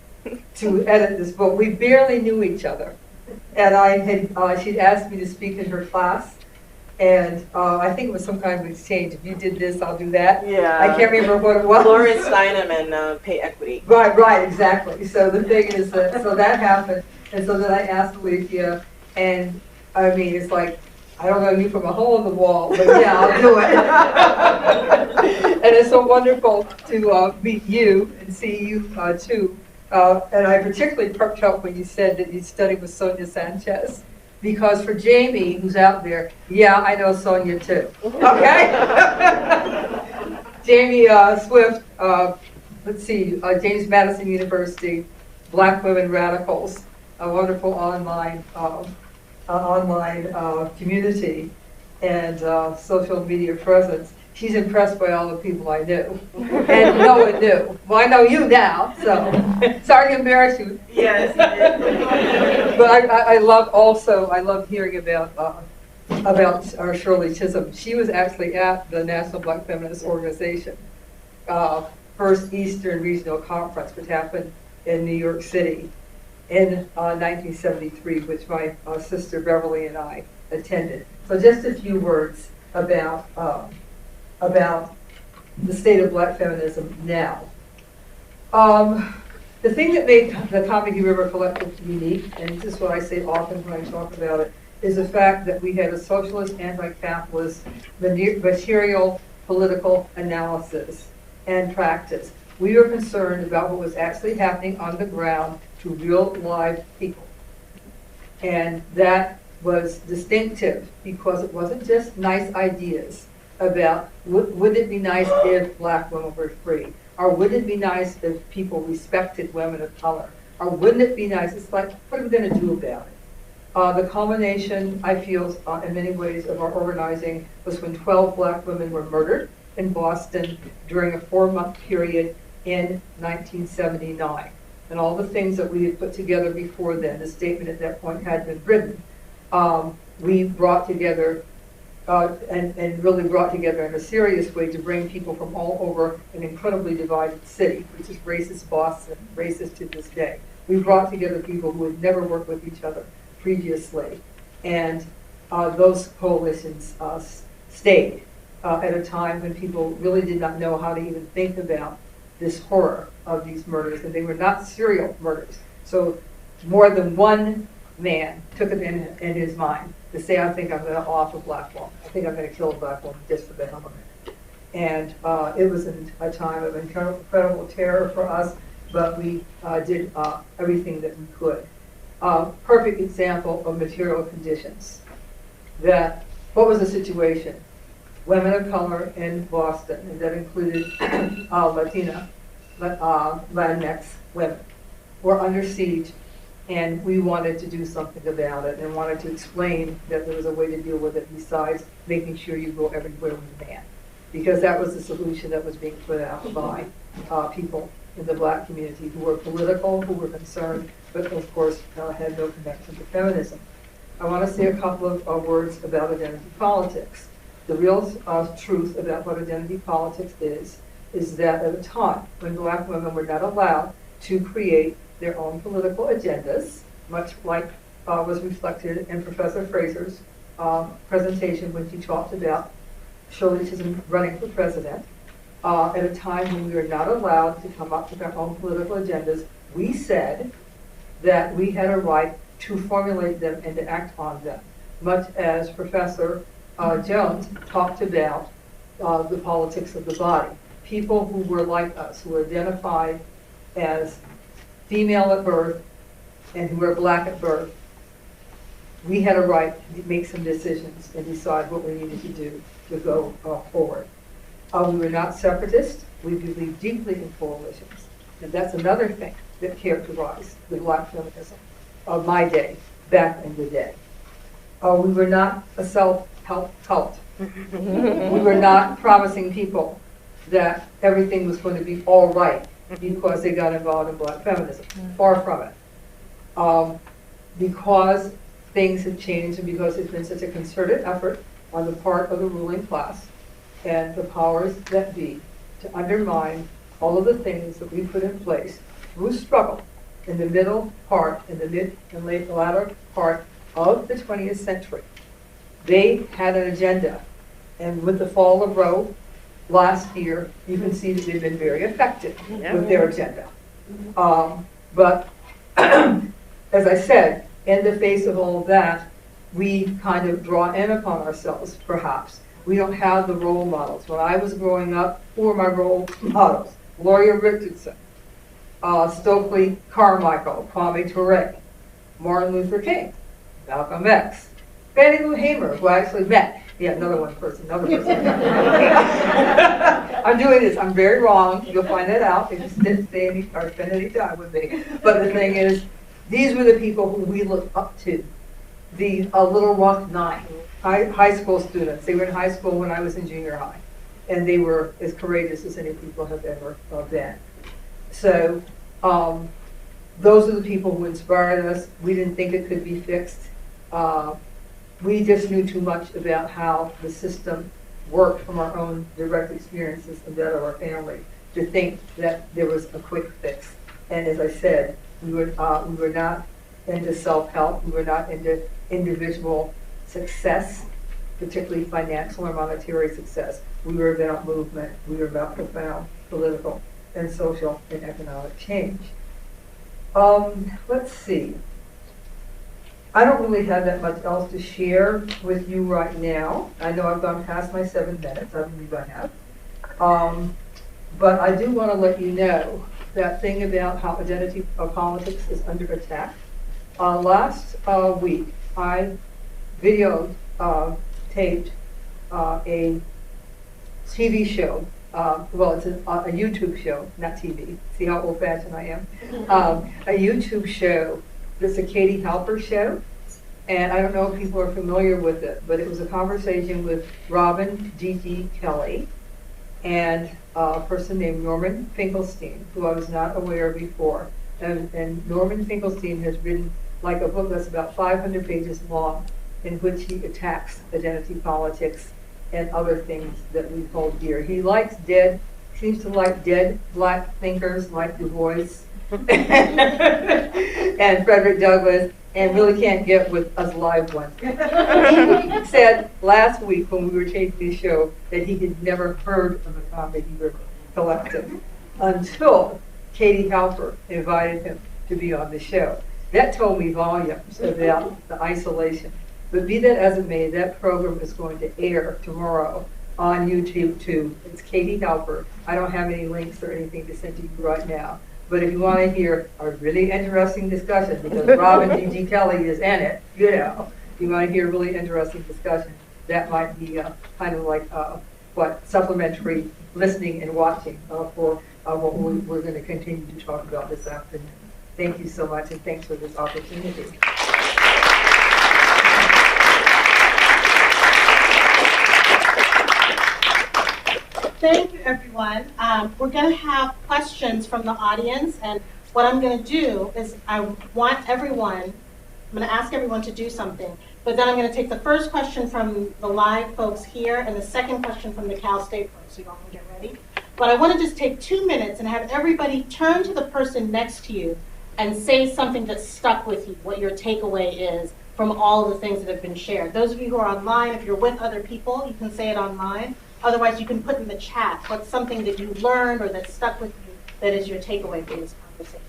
to edit this book. We barely knew each other, and she'd asked me to speak in her class. And I think it was some kind of exchange. If you did this, I'll do that. Yeah. I can't remember what it was. Lawrence Steinem and pay equity. Right, exactly. So the thing is that, so that happened. And so then I asked Alethea, and I mean, it's like, I don't know you from a hole in the wall, but yeah, I'll do it. And it's so wonderful to meet you and see you too. And I particularly perked up when you said that you studied with Sonia Sanchez. Because for Jamie, who's out there, yeah, I know Sonia too. Okay? Jamie Swift, let's see, James Madison University, Black Women Radicals, a wonderful online community and social media presence. She's impressed by all the people I knew. And no one knew. Well, I know you now, so sorry to embarrass you. Yes, you did. But I love hearing about Shirley Chisholm. She was actually at the National Black Feminist Organization, first Eastern Regional Conference, which happened in New York City in 1973, which my sister Beverly and I attended. So just a few words about the state of Black feminism now. The thing that made the Combahee River Collective unique, and this is what I say often when I talk about it, is the fact that we had a socialist, anti-capitalist, material, political analysis and practice. We were concerned about what was actually happening on the ground to real live people. And that was distinctive because it wasn't just nice ideas about wouldn't it be nice if Black women were free? Or wouldn't it be nice if people respected women of color? Or wouldn't it be nice? It's like, what are we going to do about it? The culmination, I feel, in many ways of our organizing was when 12 Black women were murdered in Boston during a 4-month period in 1979. And all the things that we had put together before then, the statement at that point had been written. We brought together and really brought together in a serious way to bring people from all over an incredibly divided city, which is racist Boston, racist to this day. We brought together people who had never worked with each other previously, and those coalitions stayed at a time when people really did not know how to even think about this horror of these murders, and they were not serial murders. So more than one man took it in his mind to say, I think I'm going to off a Black woman. I think I'm going to kill a Black woman just for the hell of it. And it was a time of incredible terror for us, but we did everything that we could. Perfect example of material conditions. What was the situation? Women of color in Boston, and that included Latinx women, were under siege And we wanted to do something about it and wanted to explain that there was a way to deal with it besides making sure you go everywhere with a ban. Because that was the solution that was being put out by people in the Black community who were political, who were concerned, but of course had no connection to feminism. I want to say a couple of words about identity politics. The real truth about what identity politics is that at a time when Black women were not allowed to create their own political agendas, much like was reflected in Professor Fraser's presentation when she talked about Shirley Chisholm running for president. At a time when we were not allowed to come up with our own political agendas, we said that we had a right to formulate them and to act on them, much as Professor Jones talked about the politics of the body. People who were like us, who identified as female at birth and who were Black at birth, we had a right to make some decisions and decide what we needed to do to go forward. We were not separatists. We believed deeply in coalitions. And that's another thing that characterized the Black feminism of my day, back in the day. We were not a self-help cult. We were not promising people that everything was going to be all right because they got involved in Black feminism. Far from it. Because things have changed and because there's been such a concerted effort on the part of the ruling class and the powers that be to undermine all of the things that we put in place through struggle in the middle part, in the mid and latter part of the 20th century. They had an agenda, and with the fall of Roe last year, you can see that they've been very effective with their agenda. But as I said, in the face of all of that, we kind of draw in upon ourselves, perhaps. We don't have the role models. When I was growing up, who were my role models? Gloria Richardson, Stokely Carmichael, Kwame Ture, Martin Luther King, Malcolm X, Fannie Lou Hamer, who I actually met. Yeah, another person. I'm doing this. I'm very wrong. You'll find that out if you didn't stay any or spend any time with me. But the thing is, these were the people who we looked up to. The Little Rock Nine, high school students. They were in high school when I was in junior high. And they were as courageous as any people have ever been. So those are the people who inspired us. We didn't think it could be fixed. We just knew too much about how the system worked from our own direct experiences and that of our family to think that there was a quick fix. And as I said, we were not into self-help. We were not into individual success, particularly financial or monetary success. We were about movement. We were about profound political and social and economic change. Let's see. I don't really have that much else to share with you right now. I know I've gone past my 7 minutes. I believe I have. But I do want to let you know that thing about how identity politics is under attack. Last week, I videoed, taped a TV show. Well, it's a YouTube show, not TV. See how old-fashioned I am? A YouTube show. It's a Katie Halper show. And I don't know if people are familiar with it, but it was a conversation with Robin D.D. Kelly and a person named Norman Finkelstein, who I was not aware of before. And Norman Finkelstein has written like a book that's about 500 pages long in which he attacks identity politics and other things that we hold dear. He seems to like dead Black thinkers like Du Bois and Frederick Douglass, and really can't get with us live ones. He said last week when we were taping the show that he had never heard of the Combahee River Collective until Katie Halper invited him to be on the show. That told me volumes about the isolation. But be that as it may, that program is going to air tomorrow on YouTube too. It's Katie Halper. I don't have any links or anything to send to you right now. But if you want to hear a really interesting discussion, because Robin D.D. Kelly is in it, if you want to hear a really interesting discussion, that might be kind of like supplementary listening and watching for what we're going to continue to talk about this afternoon. Thank you so much, and thanks for this opportunity. Thank you, everyone. We're going to have questions from the audience, and what I'm going to do is I want everyone, I'm going to ask everyone to do something, but then I'm going to take the first question from the live folks here and the second question from the Cal State folks, so you all can get ready. But I want to just take 2 minutes and have everybody turn to the person next to you and say something that stuck with you, what your takeaway is from all the things that have been shared. Those of you who are online, if you're with other people, you can say it online. Otherwise, you can put in the chat what's something that you learned or that stuck with you that is your takeaway from this conversation.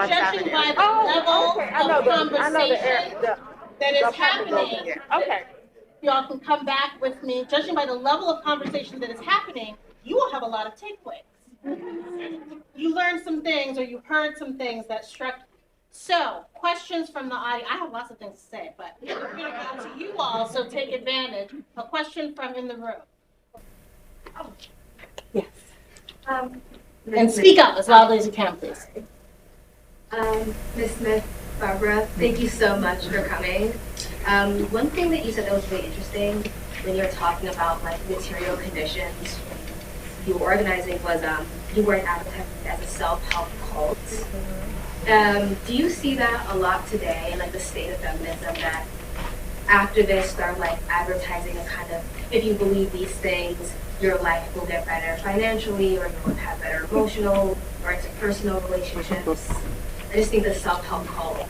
Judging by the level of conversation that is happening, y'all can come back with me. Judging by the level of conversation that is happening, you will have a lot of takeaways. You learned some things or you heard some things that struck you. So, questions from the audience. I have lots of things to say, but I'm going to go to you all, so take advantage. A question from in the room. Oh. Yes. And speak up as loudly as you can, please. Ms. Smith, Barbara, thank you so much for coming. One thing that you said that was really interesting when you were talking about like material conditions you were organizing was you weren't advertising as a self-help cult. Do you see that a lot today in like the state of feminism, that activists start like advertising a kind of, if you believe these things, your life will get better financially, or you will have better emotional or interpersonal relationships? I just think the self-help cult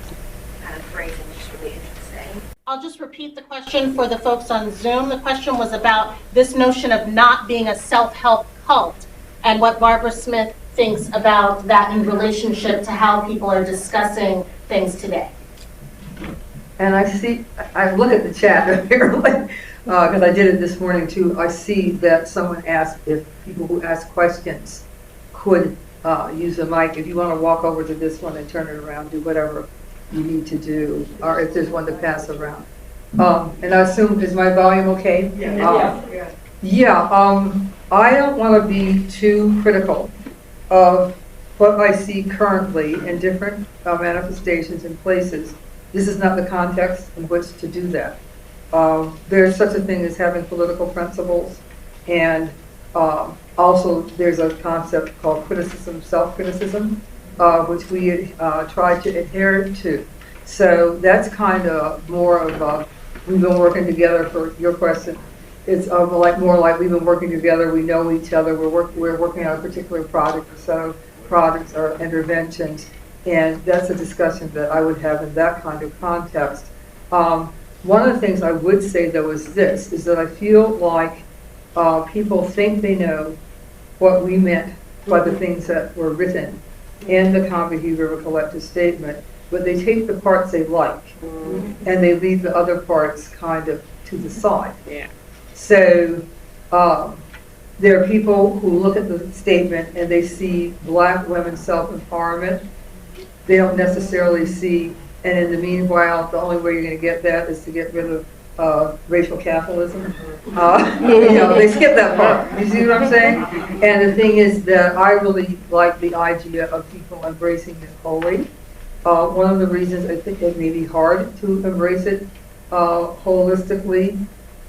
kind of phrasing is really interesting. I'll just repeat the question for the folks on Zoom. The question was about this notion of not being a self-help cult and what Barbara Smith thinks about that in relationship to how people are discussing things today. And I look at the chat here, because I did it this morning too. I see that someone asked if people who ask questions could use a mic. If you want to walk over to this one and turn it around, do whatever you need to do, or if there's one to pass around. And I assume, is my volume okay? I don't want to be too critical of what I see currently in different manifestations and places. This is not the context in which to do that. There's such a thing as having political principles, and also there's a concept called criticism, self-criticism, which we try to adhere to. So that's kind of more of we've been working together for your question. It's more like we've been working together. We know each other. We're working on a particular project or set of projects or interventions, and that's a discussion that I would have in that kind of context. One of the things I would say though is this: is that I feel like people think they know what we meant by the things that were written in the Combahee River Collective Statement, but they take the parts they like and they leave the other parts kind of to the side. Yeah. So there are people who look at the statement and they see Black women's self-empowerment. They don't necessarily see, and in the meanwhile, the only way you're going to get that is to get rid of racial capitalism. They skip that part. You see what I'm saying? And the thing is that I really like the idea of people embracing it wholly. One of the reasons I think it may be hard to embrace it holistically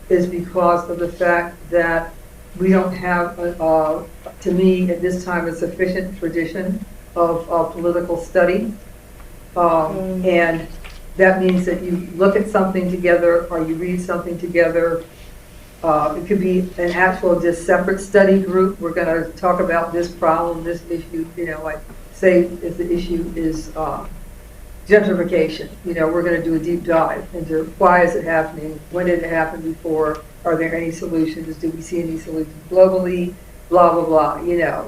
is because of the fact that we don't have, to me, at this time, a sufficient tradition of political study. And that means that you look at something together or you read something together. It could be an actual just separate study group. We're going to talk about this problem, this issue, like say if the issue is gentrification, we're going to do a deep dive into why is it happening, when did it happen before, are there any solutions, do we see any solutions globally, blah, blah, blah,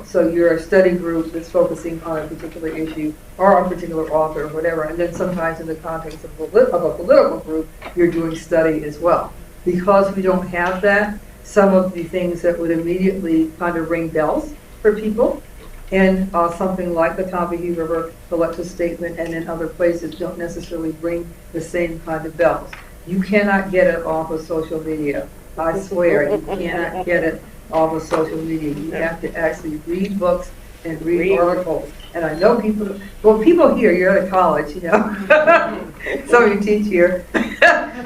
So you're a study group that's focusing on a particular issue or a particular author or whatever, and then sometimes in the context of a political group, you're doing study as well. Because we don't have that, some of the things that would immediately kind of ring bells for people, and something like the Combahee River Collective Statement and in other places don't necessarily ring the same kind of bells. You cannot get it off of social media. I swear, you cannot get it off of social media. You have to actually read books and read articles. And I know people here, you're at a college, some of you teach here.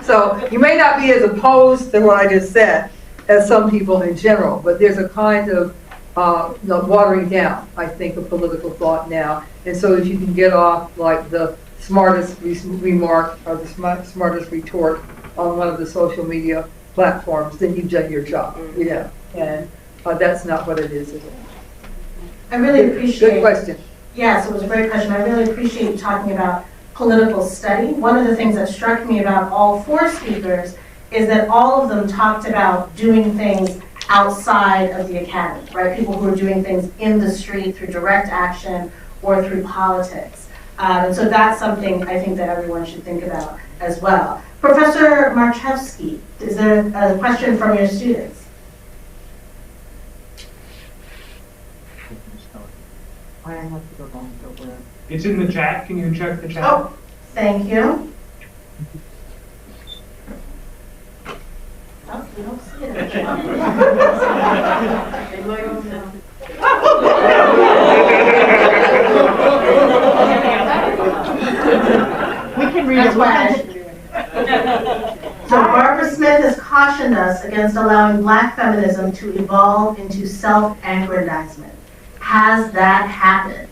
So you may not be as opposed to what I just said as some people in general, but there's a kind of watering down, I think, of political thought now. And so if you can get off like the smartest remark or the smartest retort on one of the social media platforms, then you've done your job, and that's not what it is. I really appreciate. Good question. Yes, it was a great question. I really appreciate you talking about political study. One of the things that struck me about all four speakers is that all of them talked about doing things outside of the academy, right? People who are doing things in the street through direct action or through politics. And so that's something I think that everyone should think about as well. Professor Marchewski, is there a question from your students? It's in the chat. Can you check the chat? Oh, thank you. Oh, you don't see it in the chat. We can read it. So Barbara Smith has cautioned us against allowing Black feminism to evolve into self-aggrandizement. Has that happened?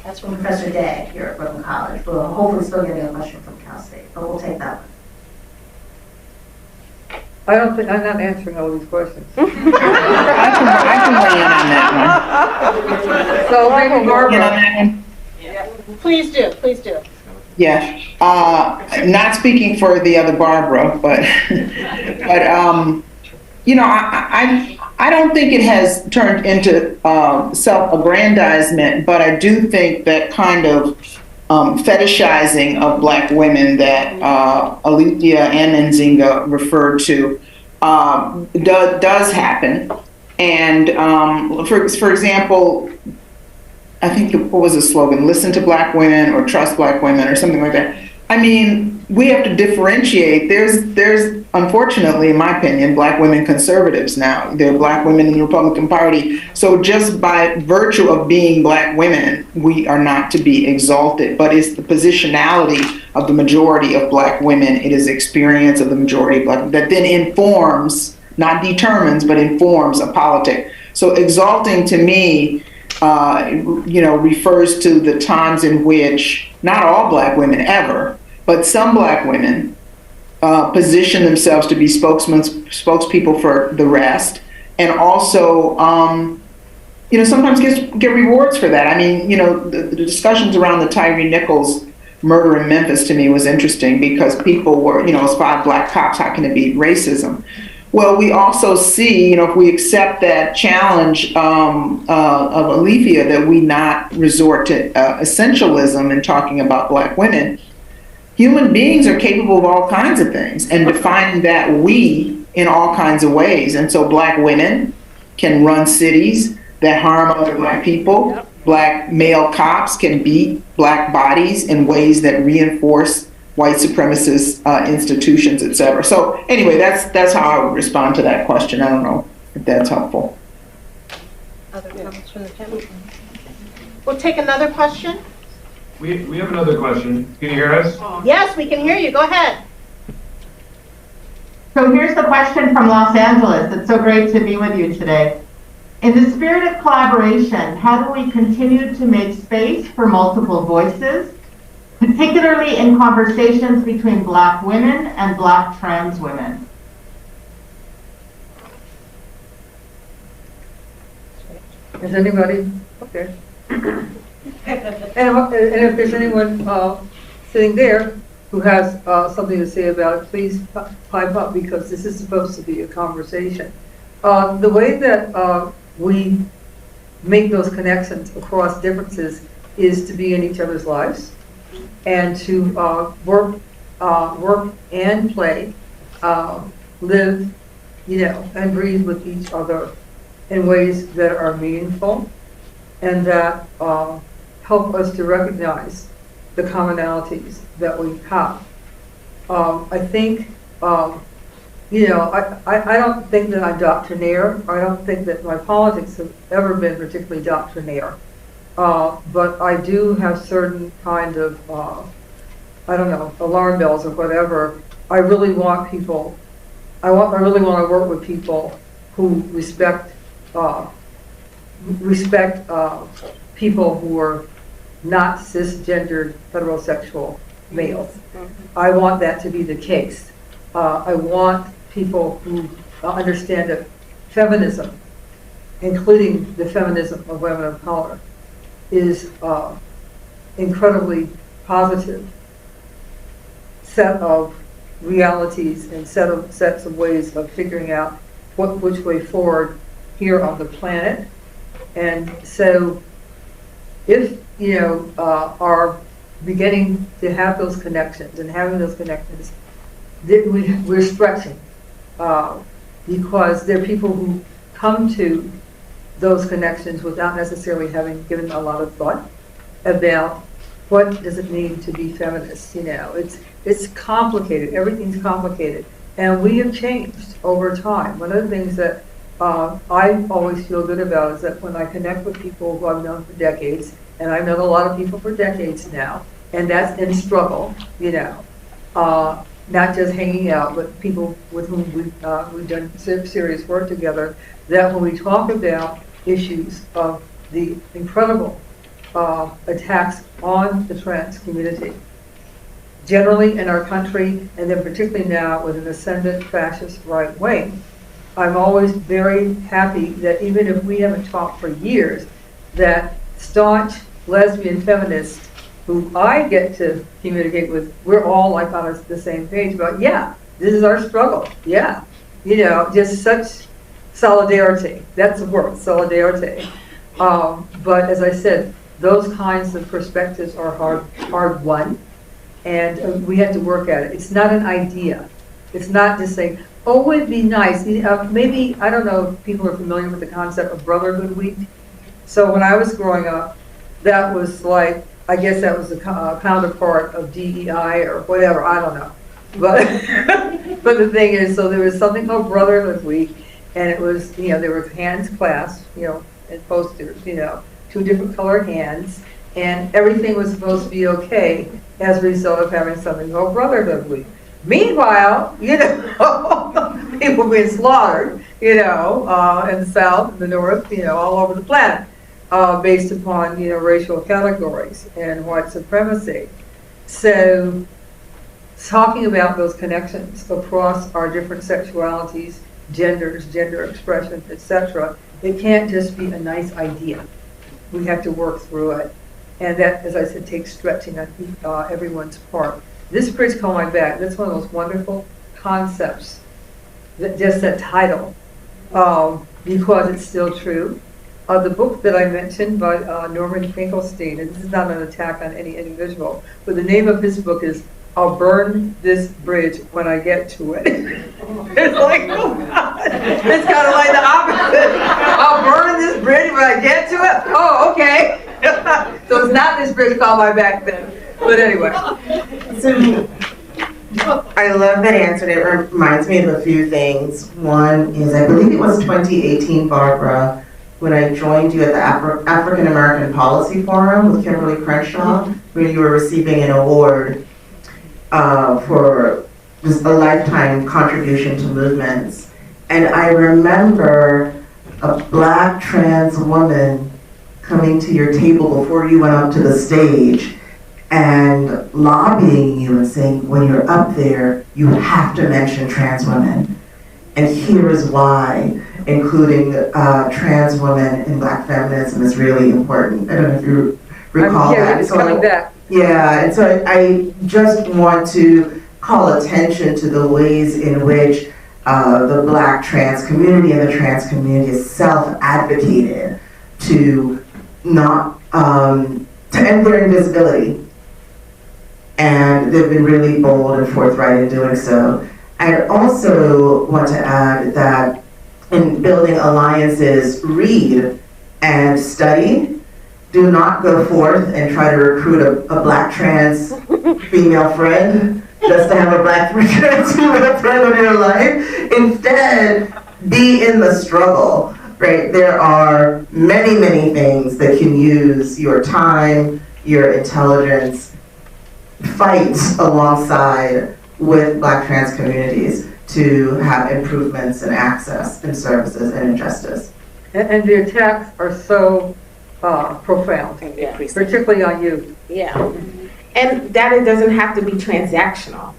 That's from Professor Day here at Brooklyn College. We'll hopefully still getting a question from Cal State, but we'll take that one. I'm not answering all these questions. I can weigh in on that one. So maybe Barbara. Please do, please do. Yeah, not speaking for the other Barbara, but I don't think it has turned into self-aggrandizement, but I do think that kind of fetishizing of Black women that Alethea and Nzinga referred to does happen. And for example, I think what was the slogan? Listen to Black women or trust Black women or something like that. I mean, we have to differentiate. There's unfortunately, in my opinion, Black women conservatives now. There are Black women in the Republican Party. So just by virtue of being Black women, we are not to be exalted. But it's the positionality of the majority of Black women. It is experience of the majority of Black that then informs, not determines, but informs a politic. So exalting to me, refers to the times in which not all Black women ever, but some Black women position themselves to be spokespeople for the rest, and also, sometimes get rewards for that. I mean, the discussions around the Tyree Nichols murder in Memphis to me was interesting because people were, it's 5 Black cops, how can it be racism? Well, we also see, if we accept that challenge of Alethea, that we not resort to essentialism in talking about Black women. Human beings are capable of all kinds of things and defining that we in all kinds of ways. And so Black women can run cities that harm other Black people. Yep. Black male cops can beat Black bodies in ways that reinforce white supremacist institutions, et cetera. So anyway, that's how I would respond to that question. I don't know if that's helpful. Other comments from the panel? We'll take another question. We have another question. Can you hear us? Yes, we can hear you. Go ahead. So here's the question from Los Angeles. It's so great to be with you today. In the spirit of collaboration, how do we continue to make space for multiple voices, particularly in conversations between Black women and Black trans women? Is anybody, okay. And if there's anyone sitting there who has something to say about it, please pipe up, because this is supposed to be a conversation. The way that we make those connections across differences is to be in each other's lives and to work and play, live, and breathe with each other in ways that are meaningful and that help us to recognize the commonalities that we have. I think, I don't think that I'm doctrinaire. I don't think that my politics have ever been particularly doctrinaire. But I do have certain kind of, alarm bells or whatever. I really want people, I really want to work with people who respect people who are not cisgendered heterosexual males. I want that to be the case. I want people who understand that feminism, including the feminism of women of color, is incredibly positive set of realities and sets of ways of figuring out which way forward here on the planet. And so if are beginning to have those connections and having those connections, we're stretching because there are people who come to those connections without necessarily having given a lot of thought about what does it mean to be feminist. It's complicated. Everything's complicated, and we have changed over time. One of the things that I always feel good about is that when I connect with people who I've known for decades, and I've known a lot of people for decades now, and that's in struggle, not just hanging out, but people with whom we've done serious work together, that when we talk about issues of the incredible attacks on the trans community, generally in our country, and then particularly now with an ascendant fascist right wing, I'm always very happy that even if we haven't talked for years, that staunch lesbian feminists who I get to communicate with, we're all like on the same page about, this is our struggle. Just such solidarity. That's the word, solidarity. But as I said, those kinds of perspectives are hard won, and we have to work at it. It's not an idea. It's not just saying, oh, it'd be nice. Maybe, I don't know if people are familiar with the concept of Brotherhood Week. So when I was growing up, that was like, I guess that was the counterpart of DEI or whatever, I don't know. But the thing is, so there was something called Brotherhood Week, and it was, there were hands clasped, and posters, 2 different colored hands, and everything was supposed to be okay as a result of having something called Brotherhood Week. Meanwhile, people being slaughtered, in the South, in the North, all over the planet, based upon, racial categories and white supremacy. So talking about those connections across our different sexualities, genders, gender expressions, etc., it can't just be a nice idea. We have to work through it. And that, as I said, takes stretching on everyone's part. This bridge called my back, that's one of those wonderful concepts, just that title, because it's still true. The book that I mentioned by Norman Finkelstein, and this is not an attack on any individual, but the name of his book is I'll Burn This Bridge When I Get to It. It's like, oh God. It's kind of like the opposite. I'll burn this bridge when I get to it? Oh, okay. So it's not this bridge called my back then. But anyway. So, I love that answer. It reminds me of a few things. One is, I believe it was 2018, Barbara, when I joined you at the African American Policy Forum with Kimberly Crenshaw, where you were receiving an award for just a lifetime contribution to movements. And I remember a Black trans woman coming to your table before you went up to the stage and lobbying you and saying, when you're up there, you have to mention trans women. And here is why including trans women in Black feminism is really important. I don't know if you recall that. It's coming back. Yeah, and so I just want to call attention to the ways in which the Black trans community and the trans community is self-advocated to not, to end their invisibility. And they've been really bold and forthright in doing so. I also want to add that in building alliances, read and study. Do not go forth and try to recruit a Black trans female friend just to have a Black trans female friend in your life. Instead, be in the struggle, right? There are many, many things that can use your time, your intelligence, fight alongside with Black trans communities to have improvements in access and services and in justice. And the attacks are so profound, particularly on you. Yeah, and that it doesn't have to be transactional,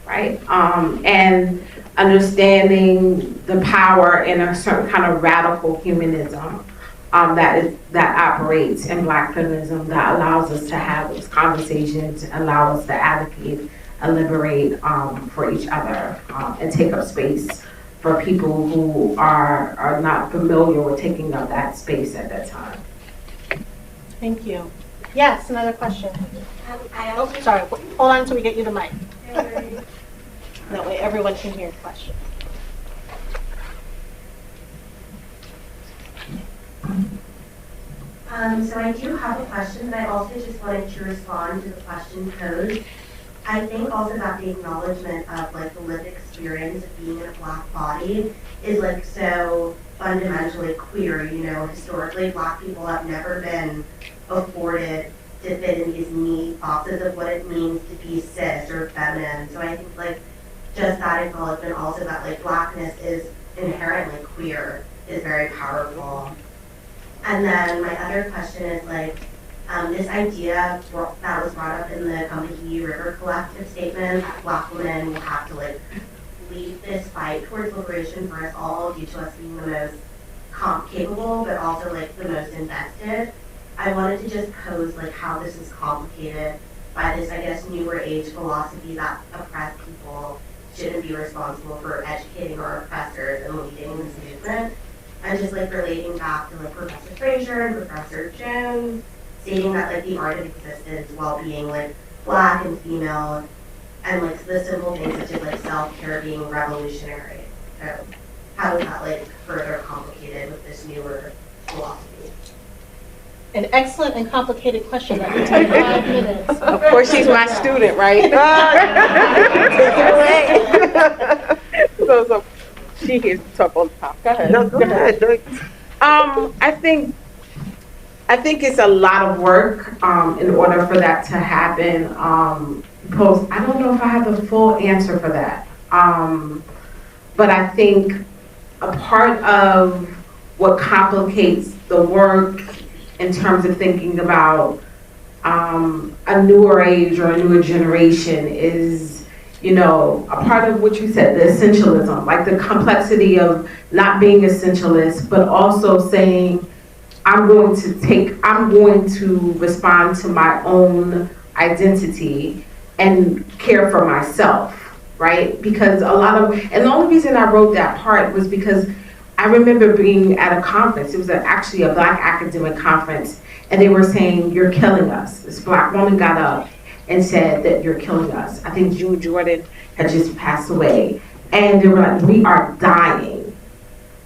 right? And understanding the power in a certain kind of radical humanism that operates in Black feminism, that allows us to have those conversations, allow us to advocate and liberate for each other, and take up space for people who are not familiar with taking up that space at that time. Thank you. Yes, another question. Oh, sorry, hold on until we get you the mic. That way everyone can hear your question. So I do have a question, but I also just wanted to respond to the question posed. I think also that the acknowledgement of like the lived experience of being in a Black body is like so fundamentally queer. You know, historically Black people have never been afforded to fit in these neat boxes of what it means to be cis or feminine. So I think like just that acknowledgement also that like Blackness is inherently queer is very powerful. And then my other question is like, this idea that was brought up in the Combahee River Collective Statement, that Black women will have to like lead this fight towards liberation for us all due to us being the most capable, but also like the most invested. I wanted to just pose like how this is complicated by this, I guess, newer age philosophy that oppressed people shouldn't be responsible for educating our oppressors and leading this movement. And just like relating back to like Professor Fraser and Professor Jones, stating that like the art of existence while being like Black and female, and like the simple things such as like self-care being revolutionary. So how is that like further complicated with this newer philosophy? An excellent and complicated question that will take 5 minutes. Of course, she's my student, right? so she hears the talk all the time. Go ahead. No, go ahead. I think it's a lot of work in order for that to happen. I don't know if I have the full answer for that. But I think a part of what complicates the work in terms of thinking about a newer age or a newer generation is, you know, a part of what you said, the essentialism, like the complexity of not being essentialist, but also saying, I'm going to respond to my own identity and care for myself, right? Because and the only reason I wrote that part was because I remember being at a conference. It was actually a Black academic conference, and they were saying, you're killing us. This Black woman got up and said that you're killing us. I think June Jordan had just passed away. And they were like, we are dying.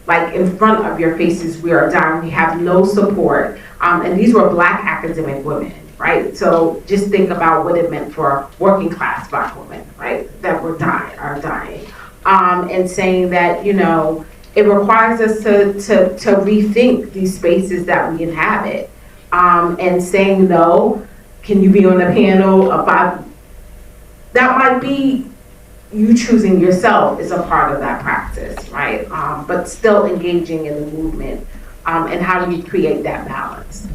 Like in front of your faces, we are dying. We have no support. And these were Black academic women, right? So just think about what it meant for working class Black women, right? That are dying. And saying that, you know, it requires us to rethink these spaces that we inhabit. And saying no, can you be on a panel about, that might be you choosing yourself is a part of that practice, right? But still engaging in the movement. And how do you create that balance?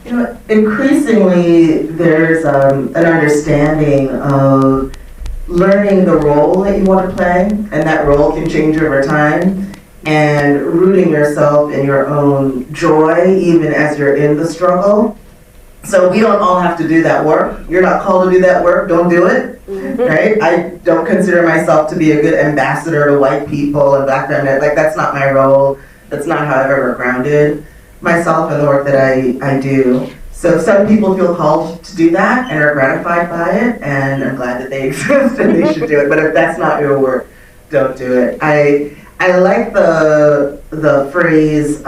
You know, increasingly there's an understanding of learning the role that you want to play, and that role can change over time, and rooting yourself in your own joy even as you're in the struggle. So we don't all have to do that work. You're not called to do that work, don't do it, right? I don't consider myself to be a good ambassador to white people and black men. Like, that's not my role. That's not how I've ever grounded myself in the work that I do. So some people feel called to do that and are gratified by it, and I'm glad that they exist and they should do it. But if that's not your work, don't do it. I like the phrase,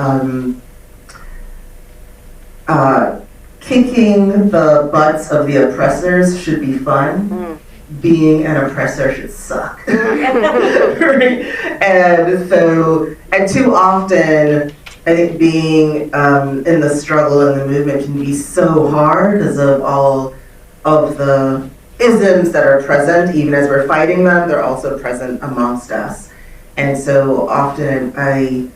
kicking the butts of the oppressors should be fun. Being an oppressor should suck. Right? And too often, I think being in the struggle and the movement can be so hard because of all of the isms that are present. Even as we're fighting them, they're also present amongst us. And so often I'm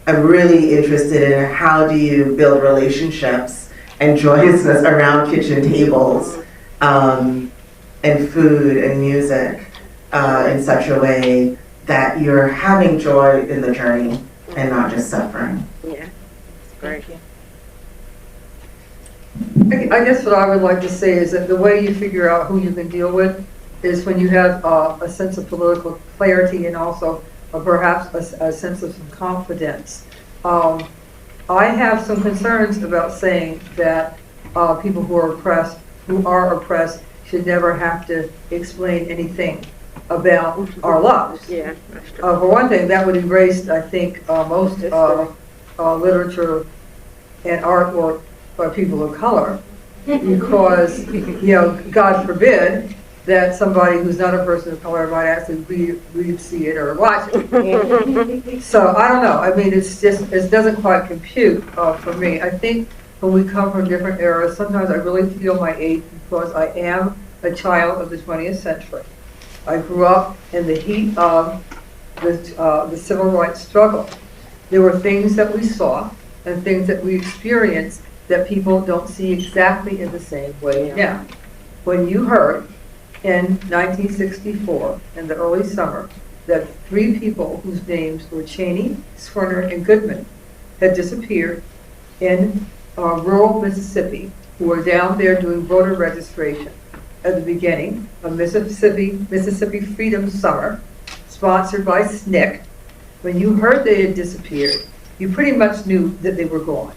really interested in how do you build relationships and joyousness around kitchen tables and food and music in such a way that you're having joy in the journey and not just suffering. Yeah, that's great. I guess what I would like to say is that the way you figure out who you can deal with is when you have a sense of political clarity and also perhaps a sense of some confidence. I have some concerns about saying that people who are oppressed should never have to explain anything about our lives. Yeah, that's true. For one thing, that would erase, I think, most literature and artwork by people of color, because, God forbid that somebody who's not a person of color might actually read, see it, or watch it. So I don't know. I mean, it doesn't quite compute for me. I think when we come from different eras, sometimes I really feel my age because I am a child of the 20th century. I grew up in the heat of the civil rights struggle. There were things that we saw and things that we experienced that people don't see exactly in the same way now. When you heard in 1964, in the early summer, that 3 people whose names were Cheney, Swerner, and Goodman had disappeared in rural Mississippi, who were down there doing voter registration at the beginning of Mississippi Freedom Summer, sponsored by SNCC. When you heard they had disappeared, you pretty much knew that they were gone.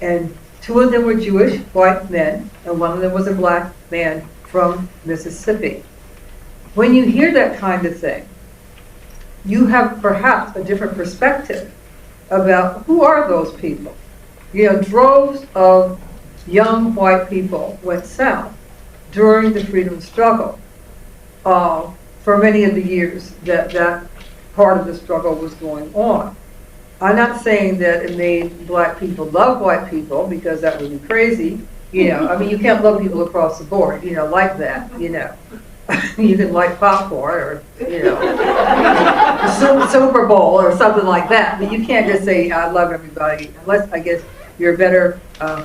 And 2 of them were Jewish white men, and 1 of them was a black man from Mississippi. When you hear that kind of thing, you have perhaps a different perspective about who are those people. Droves of young white people went south during the freedom struggle for many of the years that part of the struggle was going on. I'm not saying that it made black people love white people, because that would be crazy. I mean, you can't love people across the board, like that, You can like popcorn or, Super Bowl or something like that. But you can't just say, I love everybody, unless, I guess, you're a better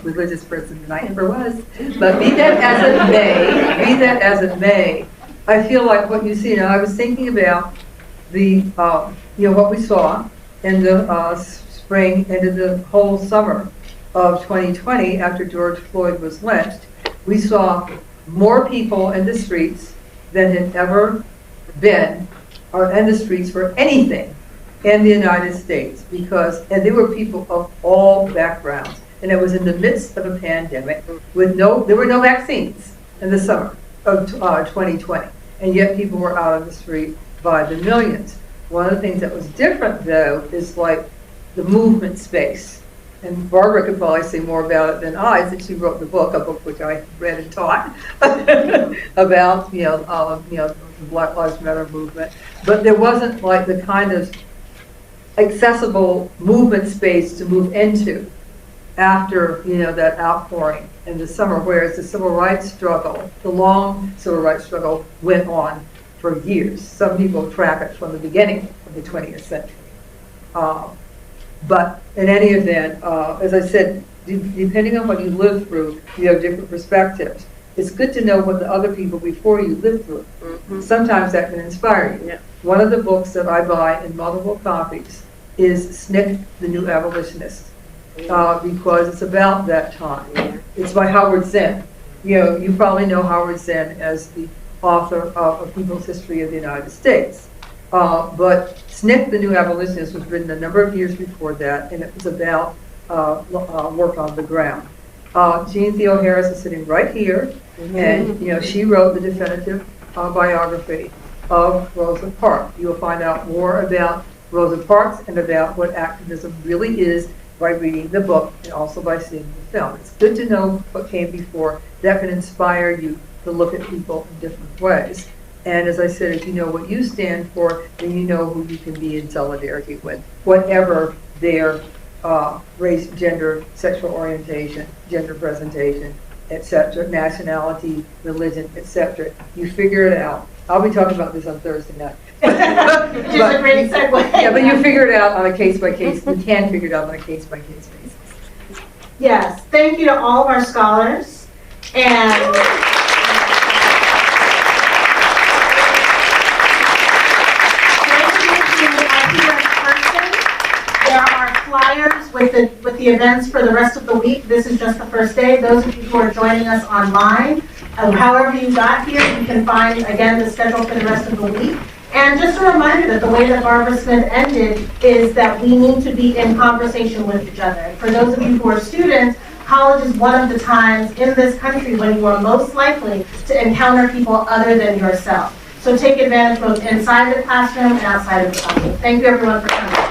religious person than I ever was. But be that as it may, I feel like what you see now, I was thinking about the, what we saw in the spring and in the whole summer of 2020 after George Floyd was lynched. We saw more people in the streets than had ever been, or in the streets for anything in the United States, and there were people of all backgrounds, and it was in the midst of a pandemic there were no vaccines in the summer of 2020, and yet people were out on the street by the millions. One of the things that was different, though, is like the movement space. And Barbara could probably say more about it than I, since she wrote the book, a book which I read and taught, about the Black Lives Matter movement. But there wasn't like the kind of accessible movement space to move into after, that outpouring in the summer, whereas the civil rights struggle, the long civil rights struggle went on for years. Some people track it from the beginning of the 20th century. But in any event, as I said, depending on what you live through, you have different perspectives. It's good to know what the other people before you lived through. Mm-hmm. Sometimes that can inspire you. Yeah. One of the books that I buy in multiple copies is SNCC, The New Abolitionist, because it's about that time. Yeah. It's by Howard Zinn. You probably know Howard Zinn as the author of A People's History of the United States. But SNCC, The New Abolitionist, was written a number of years before that, and it was about work on the ground. Jean Theo Harris is sitting right here, and she wrote the definitive biography of Rosa Parks. You will find out more about Rosa Parks and about what activism really is by reading the book and also by seeing the film. It's good to know what came before. That can inspire you to look at people in different ways. And as I said, if you know what you stand for, then you know who you can be in solidarity with, whatever their race, gender, sexual orientation, gender presentation, etc., nationality, religion, etc. You figure it out. I'll be talking about this on Thursday night. Which is a great segue. Yeah, but you figure it out on a case-by-case. You can figure it out on a case-by-case basis. Yes, thank you to all of our scholars. And there are flyers with the events for the rest of the week. This is just the first day. Those of you who are joining us online, however you got here, you can find, again, the schedule for the rest of the week. And just a reminder that the way that Barbara Smith ended is that we need to be in conversation with each other. For those of you who are students, college is one of the times in this country when you are most likely to encounter people other than yourself. So take advantage both inside the classroom and outside of the classroom. Thank you everyone for coming.